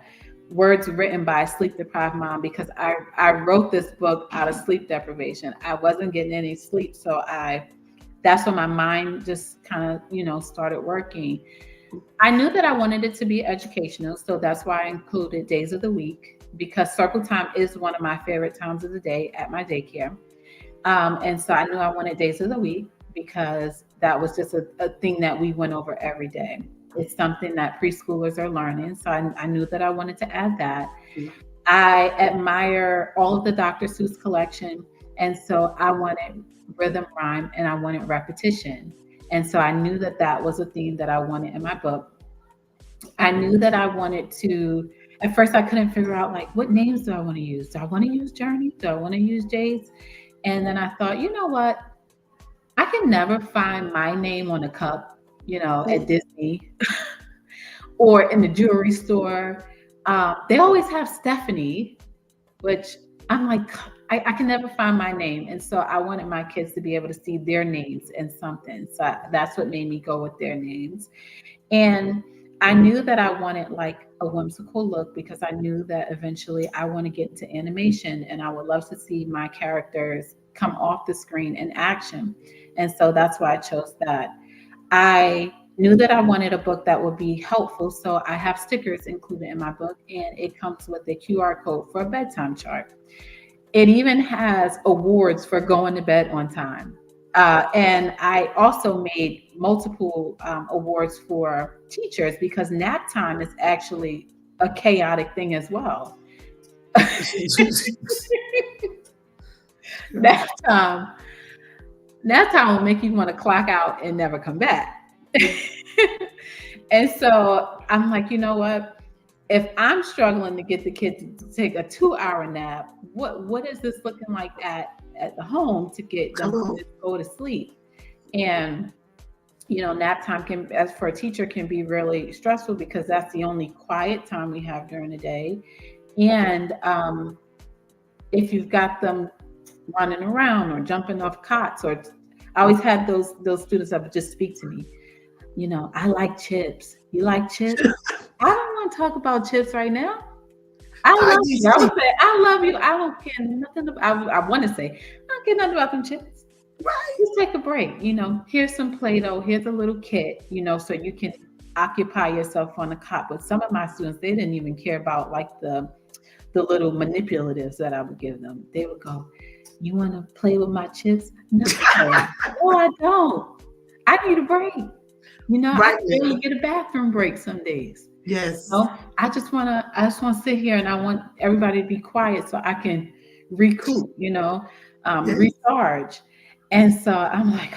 words written by a sleep deprived mom, because I wrote this book out of sleep deprivation. I wasn't getting any sleep. So that's when my mind just kind of, started working. I knew that I wanted it to be educational. So that's why I included days of the week, because circle time is one of my favorite times of the day at my daycare. And so I knew I wanted days of the week because that was just a thing that we went over every day. It's something that preschoolers are learning. So I knew that I wanted to add that. I admire all of the Dr. Seuss collection. And so I wanted rhythm, rhyme, and I wanted repetition. And so I knew that that was a theme that I wanted in my book. I knew that I wanted to, at first I couldn't figure out what names do I want to use? Do I want to use Journey? Do I want to use Jay's? And then I thought, you know what? I can never find my name on a cup, at Disney or in the jewelry store. They always have Stephanie, which I'm like, I can never find my name. And so I wanted my kids to be able to see their names in something. So that's what made me go with their names. And I knew that I wanted a whimsical look, because I knew that eventually I want to get into animation, and I would love to see my characters come off the screen in action. And so that's why I chose that. I knew that I wanted a book that would be helpful. So I have stickers included in my book, and it comes with a QR code for a bedtime chart. It even has awards for going to bed on time. And I also made multiple awards for teachers, because nap time is actually a chaotic thing as well. Nap time will make you want to clock out and never come back. And so I'm like, you know what? If I'm struggling to get the kids to take a 2-hour nap, what is this looking like at the home to get them to go to sleep? And nap time as for a teacher, can be really stressful, because that's the only quiet time we have during the day. And if you've got them running around or jumping off cots, or I always had those students that would just speak to me. I like chips. You like chips? I don't want to talk about chips right now. I love you. I would say, I love you. I don't care nothing about, I want to say, I don't care nothing about them chips. Right. Just take a break. Here's some Play-Doh. Here's a little kit, so you can occupy yourself on the cot. But some of my students, they didn't even care about the little manipulatives that I would give them. They would go, "You want to play with my chips?" No, no, I don't. I need a break. Right. I really get a bathroom break some days. Yes. know, I just want to sit here and I want everybody to be quiet so I can recoup, Yes. recharge. And so I'm like,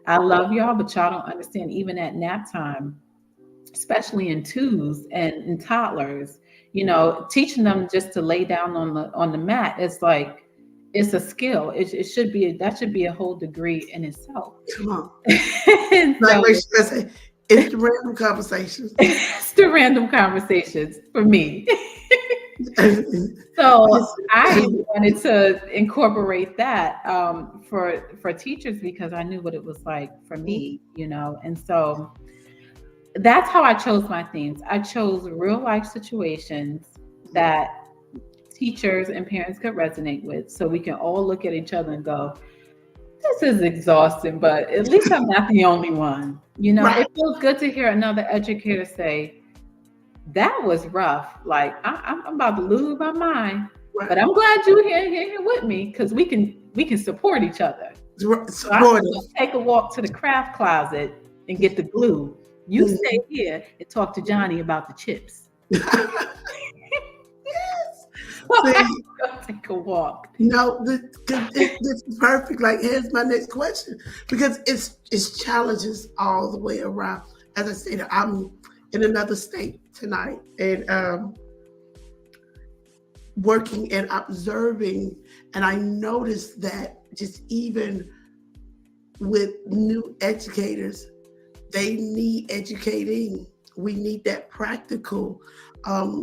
I love y'all, but y'all don't understand. Even at nap time, especially in twos and in toddlers, teaching them just to lay down on the mat. It's like it's a skill. It should be that should be a whole degree in itself. Come on. And Like so, what she say, it's the random conversations. it's the random conversations for me. So I wanted to incorporate that for teachers because I knew what it was like for me, and so that's how I chose my themes. I chose real life situations that teachers and parents could resonate with, so we can all look at each other and go, this is exhausting, but at least I'm not the only one. Right. It feels good to hear another educator say, that was rough. Like I'm about to lose my mind, Right. but I'm glad you're here with me because we can support each other. So I'm going to take a walk to the craft closet and get the glue. You stay here and talk to Johnny about the chips. Yes. I'm going to take a walk. No, this is perfect. Like, here's my next question, because it's challenges all the way around. As I said, I'm in another state tonight and working and observing, and I noticed that just even with new educators, they need educating. We need that practical,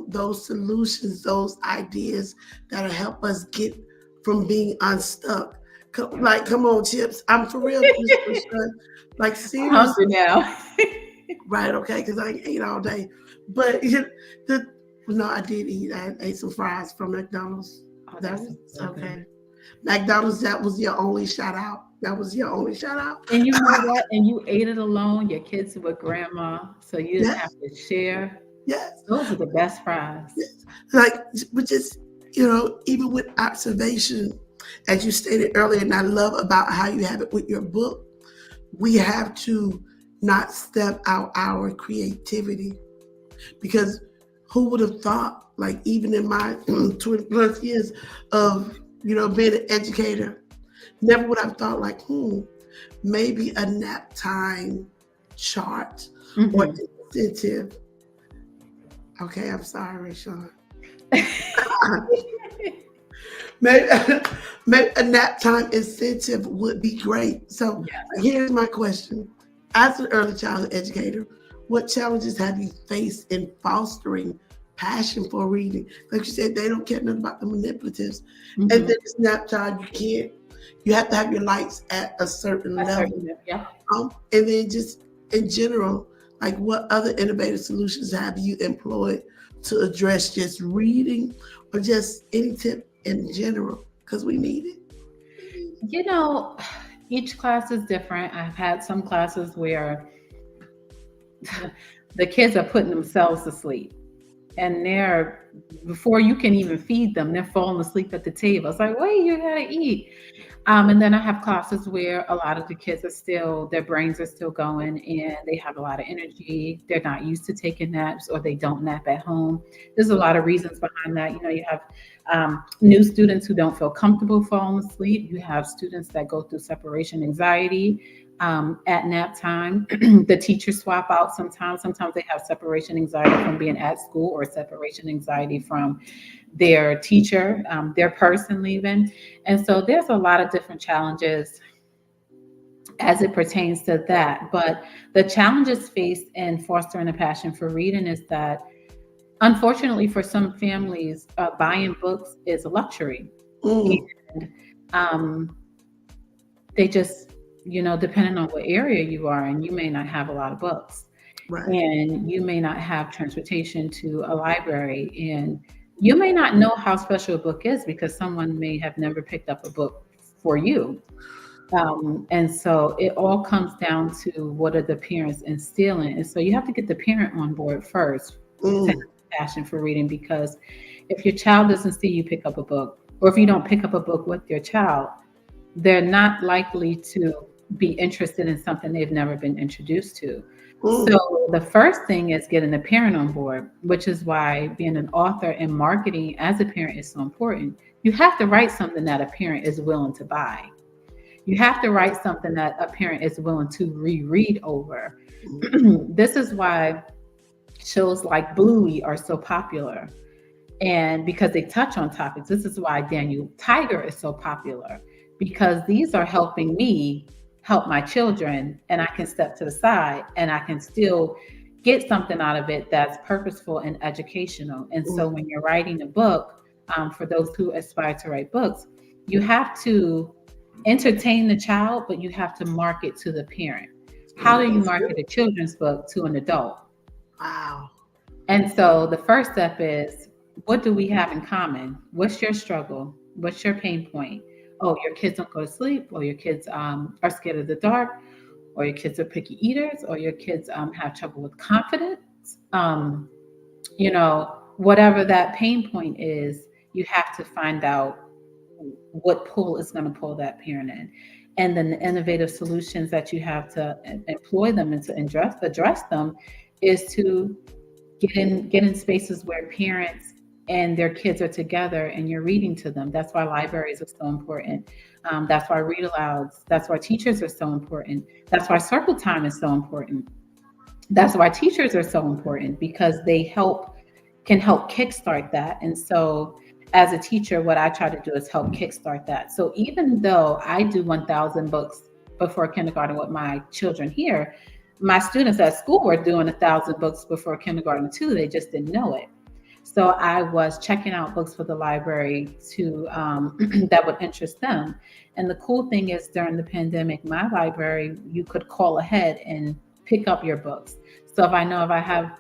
those solutions, those ideas that'll help us get from being unstuck. Like, come on, Chips. I'm for real. Like, seriously. Hungry now. Right, okay, because I ate all day. But no, I did eat. I ate some fries from McDonald's. Oh, That that's was so okay. good. McDonald's, that was your only shout out. That was your only shout out. And you know what? And you ate it alone. Your kids were with grandma, so you didn't have to share. Yes. Those are the best fries. Yes. Like, but just, even with observation, as you stated earlier, and I love about how you have it with your book, we have to not step out our creativity, because who would have thought, like, even in my 20 plus years of, being an educator, never would have thought, like, maybe a nap time chart or incentive. Okay, I'm sorry, Sean. maybe a nap time incentive would be great. So here's my question. As an early childhood educator, what challenges have you faced in fostering passion for reading? Like you said, they don't care nothing about the manipulatives. And then it's nap time, you have to have your lights at a certain level. Yeah. And then just in general, like, what other innovative solutions have you employed to address just reading, or just any tip in general? Because we need it. Each class is different. I've had some classes where the kids are putting themselves to sleep, and before you can even feed them, they're falling asleep at the table. It's like, wait, you gotta eat. And then I have classes where a lot of the kids their brains are still going and they have a lot of energy. They're not used to taking naps, or they don't nap at home. There's a lot of reasons behind that. You have new students who don't feel comfortable falling asleep. You have students that go through separation anxiety at nap time. The teachers swap out sometimes. Sometimes they have separation anxiety from being at school, or separation anxiety from their teacher, their person leaving. And so there's a lot of different challenges as it pertains to that. But the challenges faced in fostering a passion for reading is that, unfortunately, for some families, buying books is a luxury. And they just, depending on what area you are in, you may not have a lot of books. Right. And you may not have transportation to a library, and you may not know how special a book is because someone may have never picked up a book for you. And so it all comes down to what are the parents instilling. And so you have to get the parent on board first to have a passion for reading, because if your child doesn't see you pick up a book, or if you don't pick up a book with your child, they're not likely to be interested in something they've never been introduced to. So the first thing is getting a parent on board, which is why being an author and marketing as a parent is so important. You have to write something that a parent is willing to buy. You have to write something that a parent is willing to reread over. This is why shows like Bluey are so popular. And because they touch on topics, this is why Daniel Tiger is so popular, because these are helping me help my children, and I can step to the side and I can still get something out of it that's purposeful and educational. And so when you're writing a book, for those who aspire to write books, you have to entertain the child, but you have to market to the parent. How do you market a children's book to an adult? Wow. And so the first step is, what do we have in common? What's your struggle? What's your pain point? Oh, your kids don't go to sleep, or your kids are scared of the dark, or your kids are picky eaters, or your kids have trouble with confidence. Whatever that pain point is, you have to find out what pull is going to pull that parent in. And then the innovative solutions that you have to employ them and to address them is to get in spaces where parents and their kids are together and you're reading to them. That's why libraries are so important. That's why read alouds. That's why teachers are so important. That's why circle time is so important. That's why teachers are so important, because they can help kickstart that. And so as a teacher, what I try to do is help kickstart that. So even though I do 1,000 books before kindergarten with my children here, my students at school were doing 1,000 books before kindergarten too. They just didn't know it. So I was checking out books for the library to that would interest them. And the cool thing is, during the pandemic, my library, you could call ahead and pick up your books. So if I have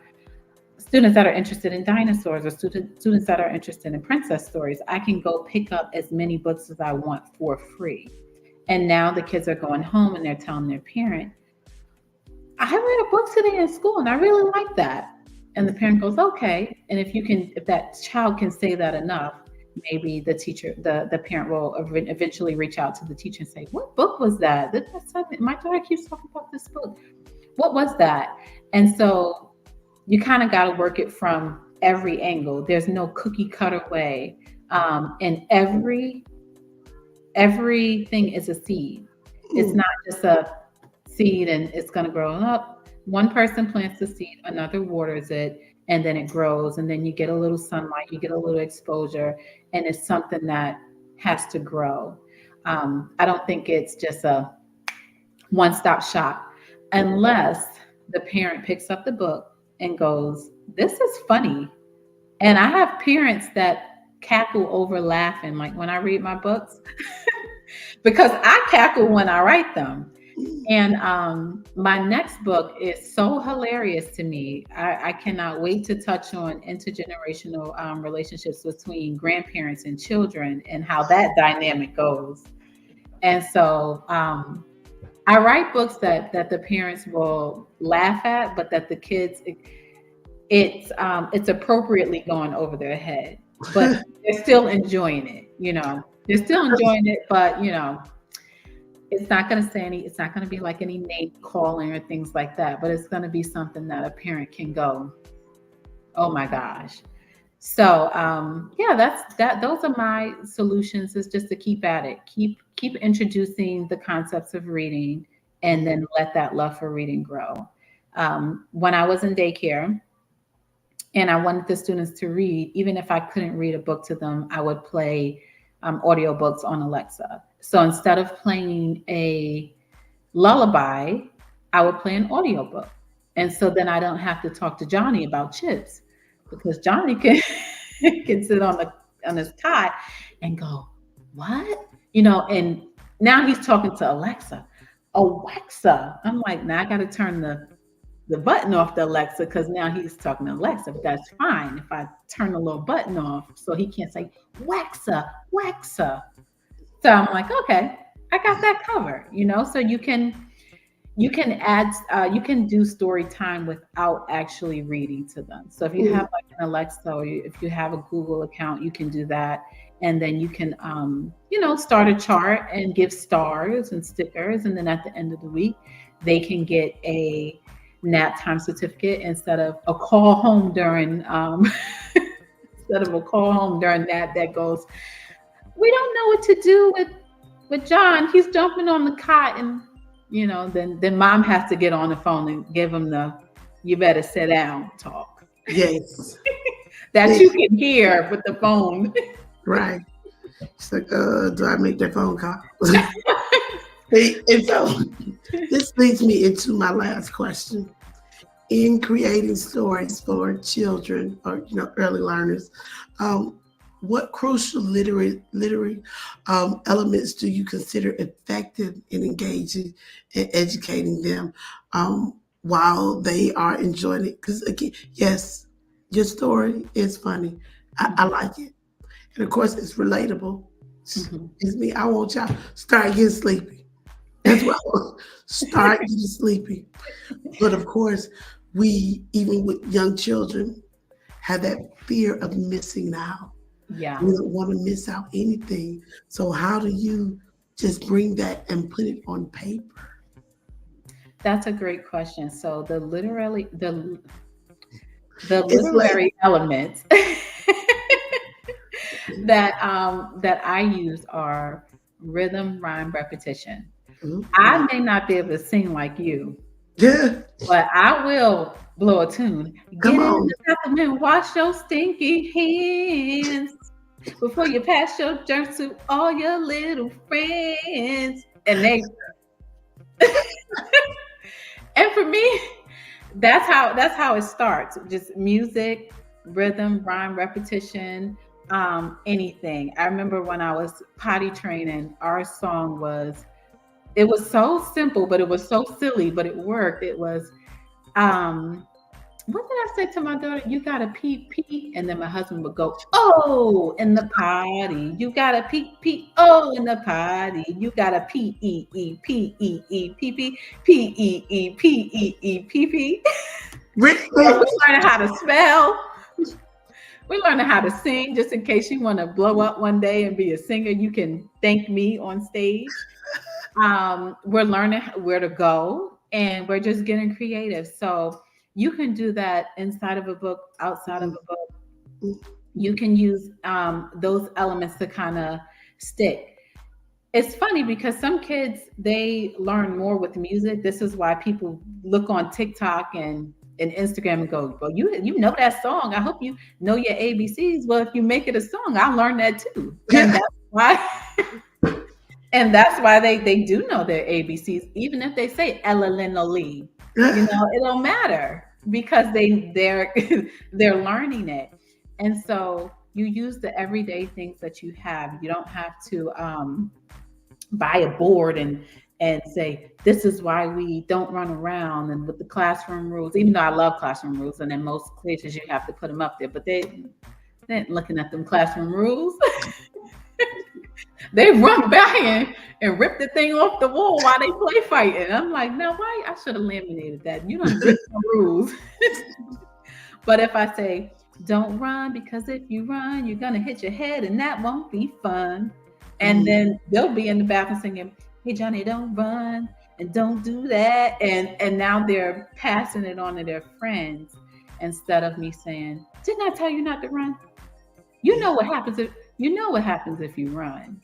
students that are interested in dinosaurs, or students that are interested in princess stories, I can go pick up as many books as I want for free. And now the kids are going home and they're telling their parent, I read a book today in school and I really like that. And the parent goes, okay. And if that child can say that enough, maybe the parent will eventually reach out to the teacher and say, what book was that? My daughter keeps talking about this book. What was that? And so you kind of got to work it from every angle. There's no cookie cutter way. And everything is a seed. It's not just a seed and it's going to grow up. One person plants the seed, another waters it, and then it grows. And then you get a little sunlight, you get a little exposure, and it's something that has to grow. I don't think it's just a one-stop shop, unless the parent picks up the book and goes, this is funny. And I have parents that cackle over laughing, like when I read my books, because I cackle when I write them. And my next book is so hilarious to me. I cannot wait to touch on intergenerational relationships between grandparents and children and how that dynamic goes. And so I write books that the parents will laugh at, but that the kids, it's appropriately going over their head, but they're still enjoying it. They're still enjoying it, but it's not going to be like any name calling or things like that, but it's going to be something that a parent can go, oh my gosh. So those are my solutions, is just to keep at it, keep introducing the concepts of reading, and then let that love for reading grow. When I was in daycare and I wanted the students to read, even if I couldn't read a book to them, I would play audiobooks on Alexa. So instead of playing a lullaby, I would play an audiobook. And so then I don't have to talk to Johnny about chips, because Johnny can sit on his cot and go, what? And now he's talking to Alexa. Alexa. I'm like, now I got to turn the button off the Alexa, because now he's talking to Alexa. But that's fine if I turn the little button off so he can't say, Waxa, Waxa. So I'm like, okay, I got that covered, so you can add, you can do story time without actually reading to them. So if you have like an Alexa, or if you have a Google account, you can do that. And then you can, start a chart and give stars and stickers. And then at the end of the week, they can get a nap time certificate instead of a call home during instead of a call home during that goes, we don't know what to do with John. He's jumping on the cot, and then mom has to get on the phone and give him the you better sit down talk. Yes. That you can hear with the phone. Right. It's like, do I make that phone call? And so this leads me into my last question. In creating stories for children or early learners, what crucial literary elements do you consider effective in engaging and educating them while they are enjoying it? Because again, yes, your story is funny. I like it. And of course, it's relatable. Mm-hmm. It's me. I want y'all start getting sleepy. That's what I want. Start getting sleepy. But of course, we, even with young children, have that fear of missing out. Yeah. We don't want to miss out anything. So how do you just bring that and put it on paper? That's a great question. So the literary elements that I use are rhythm, rhyme, repetition. Mhm. I may not be able to sing like you, Yeah. but I will blow a tune. Come Get in on. the bathroom and wash your stinky hands before you pass your germs to all your little friends. And they and for me, that's how it starts. Just music, rhythm, rhyme, repetition, anything. I remember when I was potty training, our song was so simple, but it was so silly, but it worked. It was what did I say to my daughter? You gotta pee pee, and then my husband would go, oh, in the potty. You gotta pee pee, oh, in the potty. You gotta pee e e pee e e pee pee pee e e pee e e pee pee. We're learning how to spell. We're learning how to sing. Just in case you want to blow up one day and be a singer, you can thank me on stage. We're learning where to go, and we're just getting creative. So you can do that inside of a book, outside of a book. You can use those elements to kind of stick. It's funny because some kids, they learn more with music. This is why people look on TikTok and Instagram and go, well, you know that song. I hope you know your ABCs. Well, if you make it a song, I learned that too. And that's why and that's why they do know their ABCs, even if they say Ella-Lena-Lee. It don't matter because they're learning it. And so you use the everyday things that you have. You don't have to buy a board and say, this is why we don't run around, and with the classroom rules, even though I love classroom rules, and in most places you have to put them up there, but they ain't looking at them classroom rules. They run by and rip the thing off the wall while they play fighting. I'm like, no, why? I should have laminated that. You don't break the rules. But if I say, don't run, because if you run, you're going to hit your head, and that won't be fun. And then they'll be in the bathroom singing, hey, Johnny, don't run and don't do that. And now they're passing it on to their friends instead of me saying, didn't I tell you not to run? You know what happens if you run.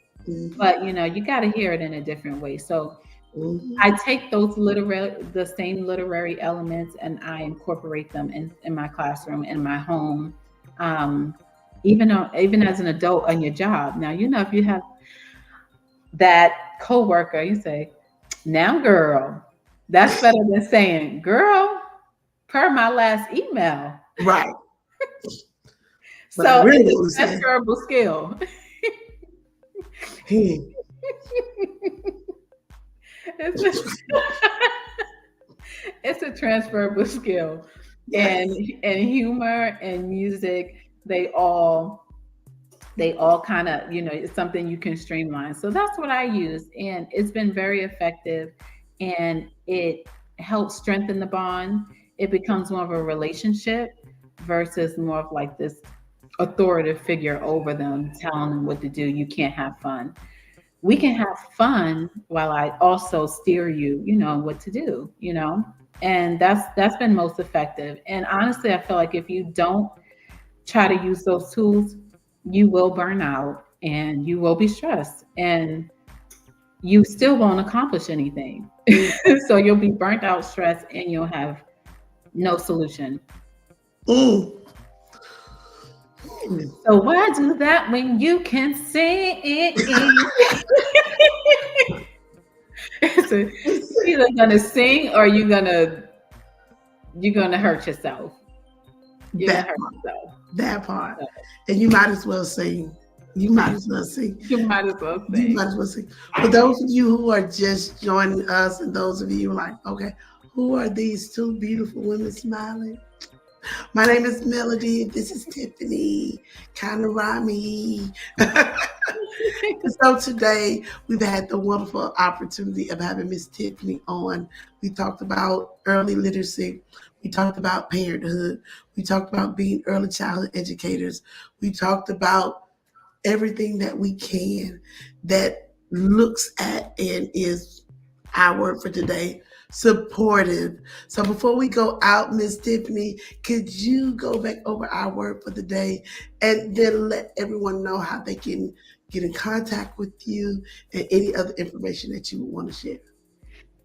But you got to hear it in a different way. So I take the same literary elements, and I incorporate them in my classroom, in my home, even as an adult on your job. Now, if you have that coworker, you say, now, girl, that's better than saying, girl, per my last email. Right. So it's a transferable skill. It's a transferable skill. Yes. And humor and music, they all kind of, it's something you can streamline. So that's what I use, and it's been very effective, and it helps strengthen the bond. It becomes more of a relationship versus more of like this authoritative figure over them, telling them what to do. You can't have fun. We can have fun while I also steer you, what to do, And that's been most effective. And honestly, I feel like if you don't try to use those tools, you will burn out and you will be stressed and you still won't accomplish anything. So you'll be burnt out, stressed, and you'll have no solution. Mm. So why do that when you can sing? So you're either gonna sing or you're gonna hurt yourself. You're gonna That hurt part. yourself. That part. And you might as well sing. You might as well sing. You might as well You sing. might as well sing. For those of you who are just joining us, and those of you who are like, okay, who are these two beautiful women smiling? My name is Melody. This is Tiffany, kind of rhymey. So today we've had the wonderful opportunity of having Miss Tiffany on. We talked about early literacy. We talked about parenthood. We talked about being early childhood educators. We talked about everything that we can that looks at and is our word for today, supportive. So before we go out, Miss Tiffany, could you go back over our word for the day and then let everyone know how they can get in contact with you and any other information that you would want to share?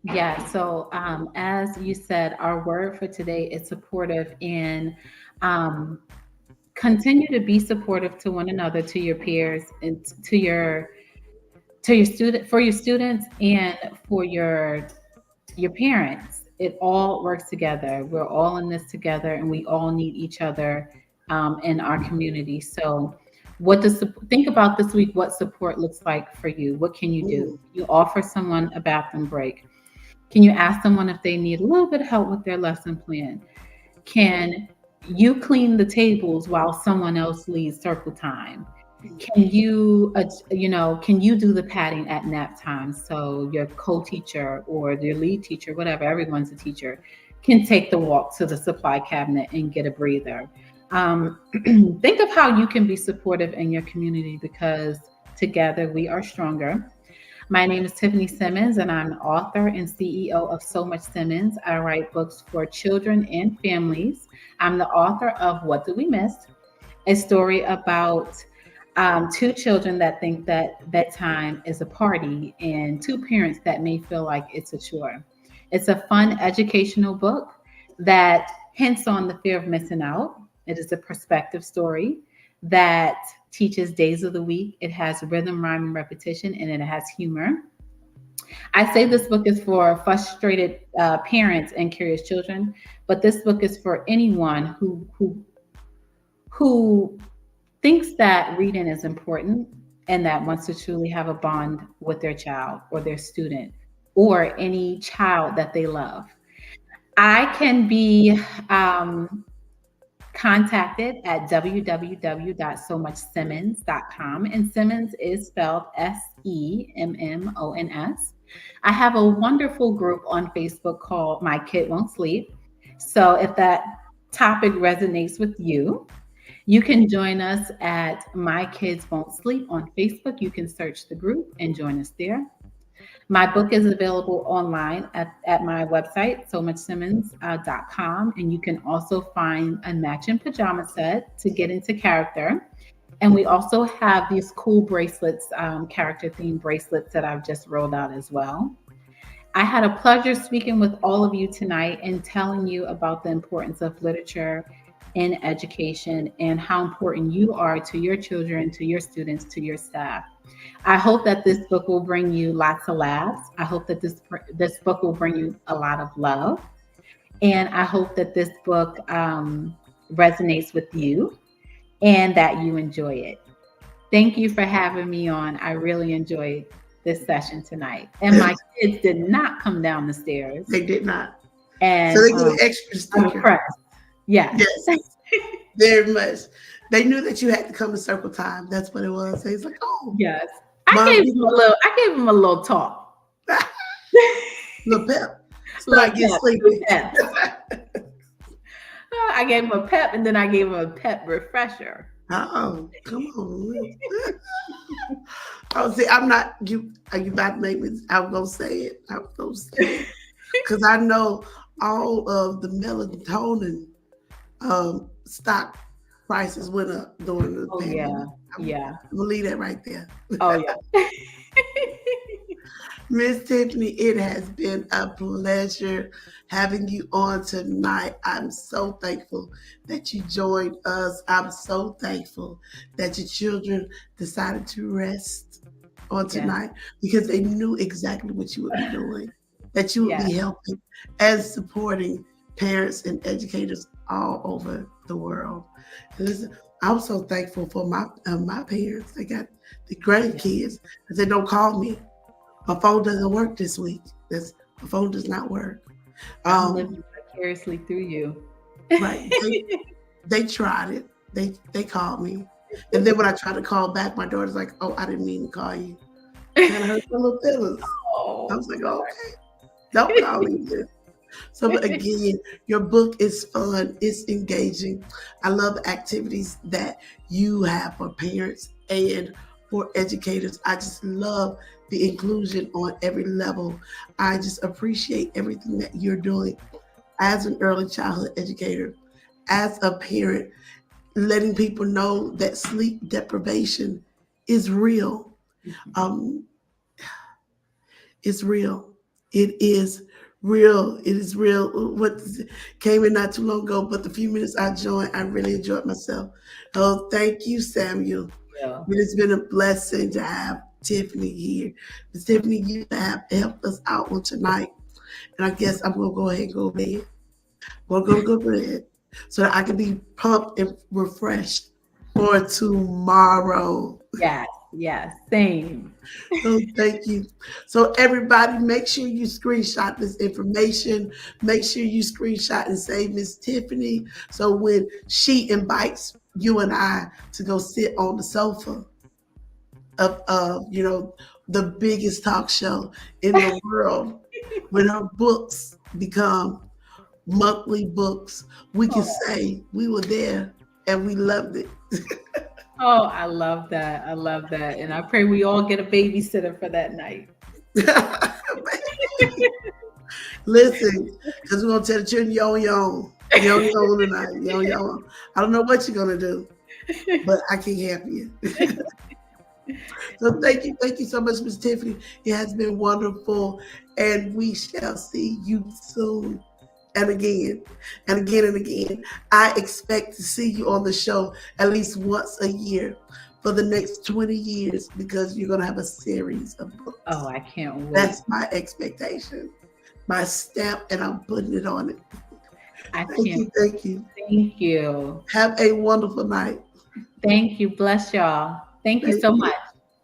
Yeah, so as you said, our word for today is supportive and um, continue to be supportive to one another, to your peers, and to your student for your students and for your parents. It all works together. We're all in this together, and we all need each other in our community. So, think about this week? What support looks like for you? What can you do? You offer someone a bathroom break. Can you ask someone if they need a little bit of help with their lesson plan? Can you clean the tables while someone else leads circle time? Can can you do the padding at nap time so your co-teacher or your lead teacher, whatever, everyone's a teacher, can take the walk to the supply cabinet and get a breather? Think of how you can be supportive in your community because together we are stronger. My name is Tiffanny Semmons, and I'm an author and CEO of So Much Semmons. I write books for children and families. I'm the author of What Did We Miss? A story about two children that think that bedtime is a party and two parents that may feel like it's a chore. It's a fun educational book that hints on the fear of missing out. It is a perspective story that teaches days of the week. It has rhythm, rhyme, and repetition, and it has humor. I say this book is for frustrated parents and curious children, but this book is for anyone who thinks that reading is important and that wants to truly have a bond with their child or their student or any child that they love. I can be contacted at www.somuchsemmons.com, and Semmons is spelled Semmons. I have a wonderful group on Facebook called My Kid Won't Sleep. So if that topic resonates with you, you can join us at My Kids Won't Sleep on Facebook. You can search the group and join us there. My book is available online at my website, somuchsemmons.com. And you can also find a matching pajama set to get into character. And we also have these cool bracelets, character themed bracelets that I've just rolled out as well. I had a pleasure speaking with all of you tonight and telling you about the importance of literature in education and how important you are to your children, to your students, to your staff. I hope that this book will bring you lots of laughs. I hope that this book will bring you a lot of love. And I hope that this book resonates with you and that you enjoy it. Thank you for having me on. I really enjoyed this session tonight. And my kids did not come down the stairs. They did not. And so they get an extra I'm sticker. impressed. Yes. Very much. They knew that you had to come to Circle Time. That's what it was. So he's like, oh. Yes. Mom, I gave him a little talk. Little pep. So I get sleepy. I gave him a pep and then I gave him a pep refresher. Oh, come on. Oh, see, I'm not, are you about to make me, I'm going to say it. I'm going to say it. Because I know all of the melatonin stock prices went up during the Oh yeah, pandemic. I'm yeah. gonna leave that right there. Oh yeah. Miss Tiffany, it has been a pleasure having you on tonight. I'm so thankful that you joined us. I'm so thankful that your children decided to rest on Yes, tonight because they knew exactly what you would be doing, that you would yes, be helping and supporting parents and educators all over the world. And listen, I'm so thankful for my parents. They got the yes. grandkids because they don't call me. My phone doesn't work this week. My phone does not work. I'm Um, living vicariously through you. right. They tried it. They called me. And then when I tried to call back, my daughter's like, "Oh, I didn't mean to call you." Kind of hurt my little feelings. I Oh, was like, "Oh, okay, don't call me then." So but again, your book is fun, it's engaging. I love activities that you have for parents and for educators. I just love the inclusion on every level. I just appreciate everything that you're doing as an early childhood educator, as a parent, letting people know that sleep deprivation is real. Um, it's real. It is real. It is real. What came in not too long ago, but the few minutes I joined, I really enjoyed myself. Oh, thank you, Samuel. yeah. It has been a blessing to have Tiffany here. Ms. Tiffany, you have helped us out on tonight. And I guess I'm going to go ahead and go to bed. We're going to go to bed so that I can be pumped and refreshed for tomorrow. Yes, yes, same. Oh, thank you. So everybody, make sure you screenshot this information. Make sure you screenshot and save Miss Tiffany. So when she invites you and I to go sit on the sofa of the biggest talk show in the world, when her books become monthly books, we can Oh, say we were there and we loved it. oh, I love that. I love that. And I pray we all get a babysitter for that night. Listen, because we're gonna tell the children you're on your own. You're on your own tonight. You're on your own. I don't know what you're gonna do, but I can help you. So thank you so much, Miss Tiffany. It has been wonderful, and we shall see you soon. And again, and again, and again. I expect to see you on the show at least once a year for the next 20 years because you're gonna have a series of Oh, books. I can't wait. That's my expectation. My stamp, and I'm putting it on it. I Thank can't. you. Thank you. Thank you. Have a wonderful night. Thank you. Bless y'all. Thank you Thank so you. much.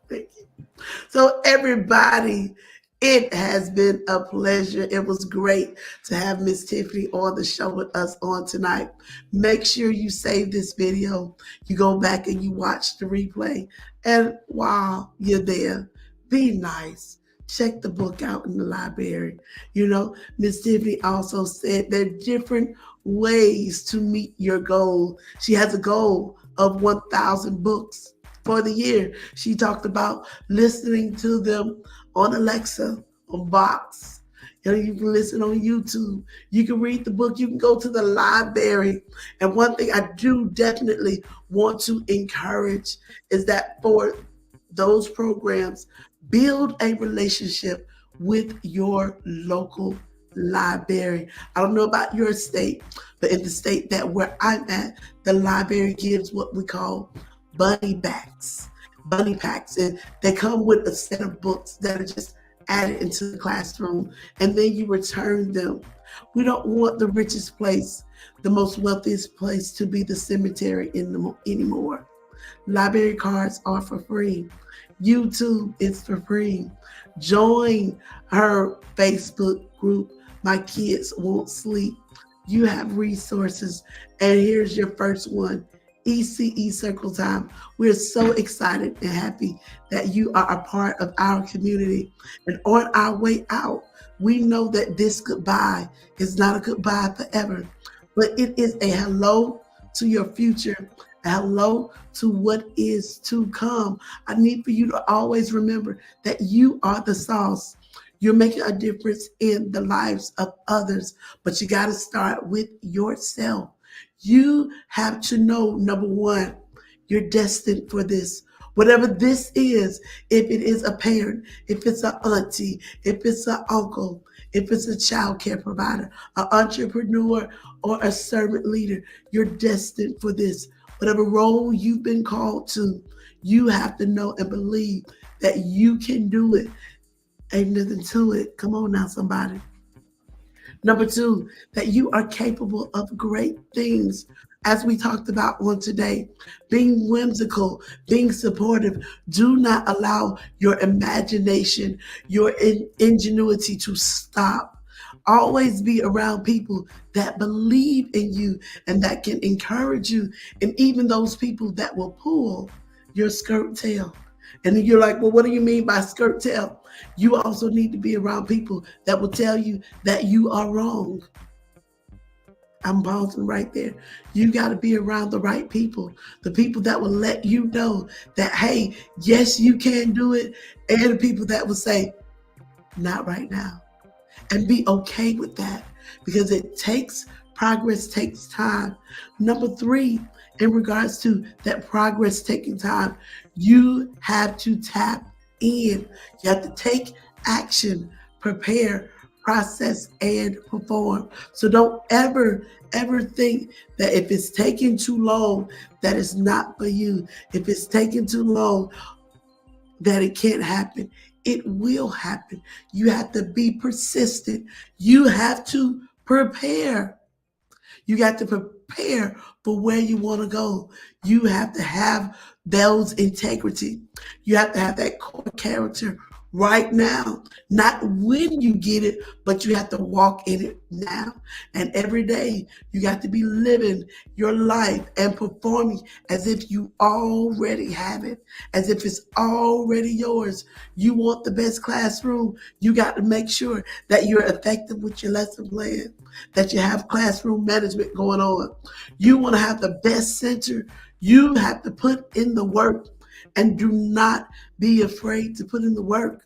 Thank you. So, everybody, it has been a pleasure. It was great to have Miss Tiffany on the show with us on tonight. Make sure you save this video. You go back and you watch the replay. And while you're there, be nice. Check the book out in the library. Miss Tiffany also said there are different ways to meet your goal. She has a goal of 1,000 books for the year. She talked about listening to them on Alexa, on Box. You can listen on YouTube. You can read the book. You can go to the library. And one thing I do definitely want to encourage is that for those programs, build a relationship with your local library. I don't know about your state, but in the state that where I'm at, the library gives what we call bunny packs. Bunny packs. And they come with a set of books that are just added into the classroom, and then you return them. We don't want the richest place, the most wealthiest place to be the cemetery anymore. Library cards are for free. YouTube is for free. Join her Facebook group, My Kids Won't Sleep. You have resources. And here's your first one, ECE Circle Time. We're so excited and happy that you are a part of our community. And on our way out, we know that this goodbye is not a goodbye forever, but it is a hello to your future, a hello to what is to come. I need for you to always remember that you are the sauce. You're making a difference in the lives of others, but you got to start with yourself. You have to know, number one, you're destined for this. Whatever this is, if it is a parent, if it's an auntie, if it's an uncle, if it's a child care provider, an entrepreneur, or a servant leader, you're destined for this. Whatever role you've been called to, you have to know and believe that you can do it. Ain't nothing to it. Come on now, somebody. Number two, that you are capable of great things. As we talked about on today, being whimsical, being supportive. Do not allow your imagination, your ingenuity to stop. Always be around people that believe in you and that can encourage you, and even those people that will pull your skirt tail. And then you're like, well, what do you mean by skirt tail? You also need to be around people that will tell you that you are wrong. I'm pausing right there. You got to be around the right people, the people that will let you know that, hey, yes, you can do it, and the people that will say, not right now. And be okay with that, because progress takes time. Number three, in regards to that progress taking time, you have to tap in. You have to take action, prepare, process, and perform. So don't ever think that if it's taking too long, that it's not for you. If it's taking too long, that it can't happen. It will happen. You have to be persistent. You have to prepare. You got to prepare for where you want to go. You have to have those integrity. You have to have that core character right now, not when you get it, but you have to walk in it now. And every day you got to be living your life and performing as if you already have it, as if it's already yours. You want the best classroom, you got to make sure that you're effective with your lesson plan, that you have classroom management going on. You want to have the best center. You have to put in the work, and do not be afraid to put in the work.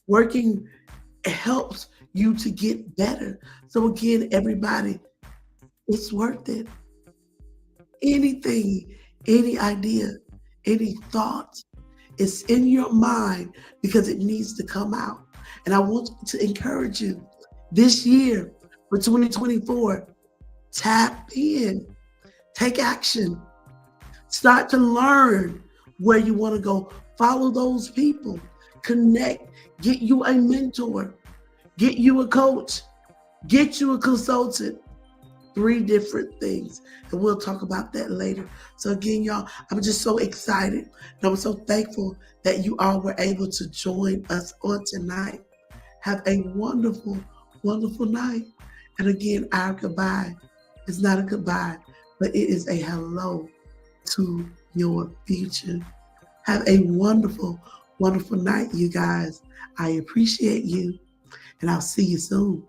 Working helps you to get better. So again, everybody, it's worth it. Anything, any idea, any thought, it's in your mind because it needs to come out. And I want to encourage you this year for 2024, tap in, take action, start to learn where you want to go. Follow those people, connect, get you a mentor, get you a coach, get you a consultant. 3 different things. And we'll talk about that later. So again, y'all, I'm just so excited. And I'm so thankful that you all were able to join us on tonight. Have a wonderful, wonderful night. And again, our goodbye is not a goodbye, but it is a hello to your future. Have a wonderful, wonderful night, you guys. I appreciate you, and I'll see you soon.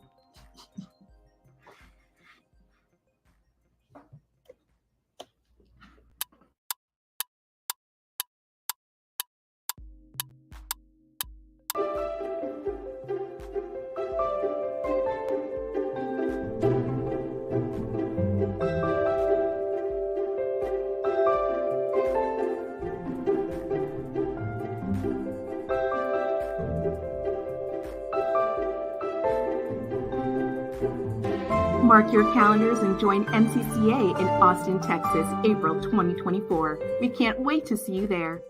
Mark your calendars and join MCCA in Austin, Texas, April 2024. We can't wait to see you there.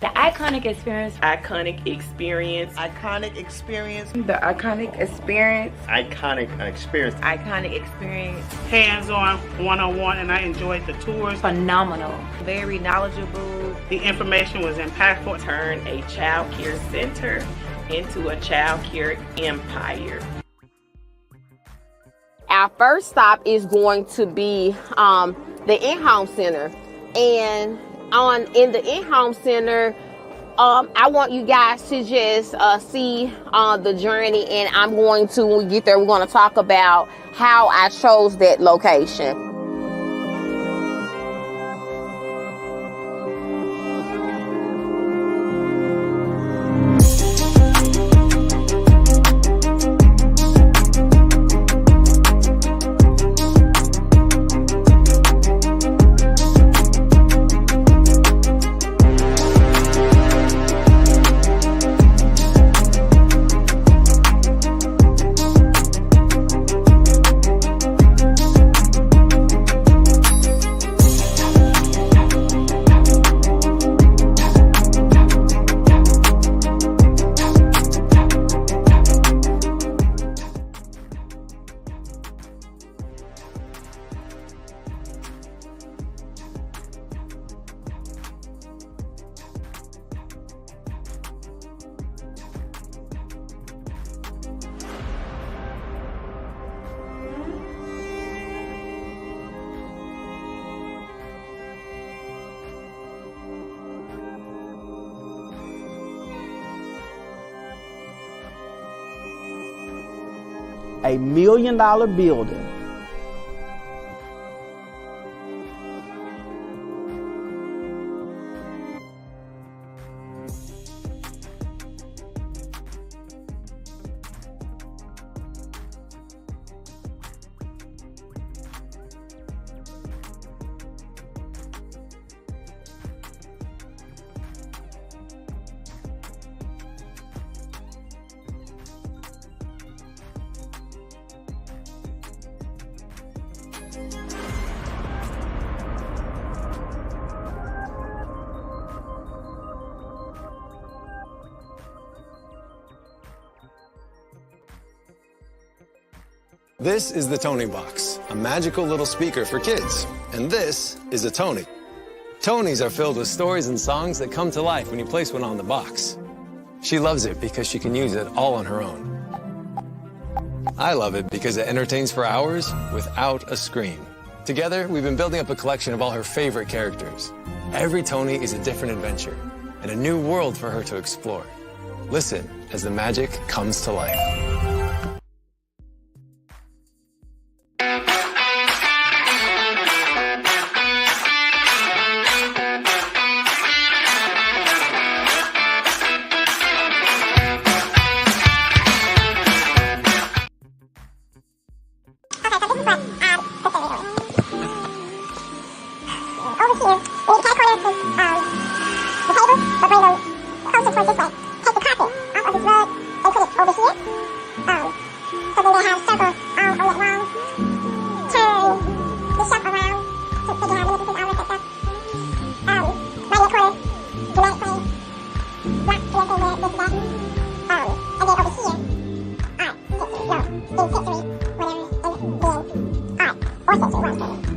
The iconic experience. Iconic experience. Iconic experience. The iconic experience. Iconic experience. Iconic experience. Hands-on, one-on-one, and I enjoyed the tours. Phenomenal. Very knowledgeable. The information was impactful. Turn a child care center into a child care empire. Our first stop is going to be the in-home center. And in the in-home center, I want you guys to just see the journey, and I'm going to, when we get there, we're going to talk about how I chose that location. $1 million building. This is the Tony Box, a magical little speaker for kids. And this is a Tony. Tonys are filled with stories and songs that come to life when you place one on the box. She loves it because she can use it all on her own. I love it because it entertains for hours without a screen. Together, we've been building up a collection of all her favorite characters. Every Tony is a different adventure and a new world for her to explore. Listen as the magic comes to life. Or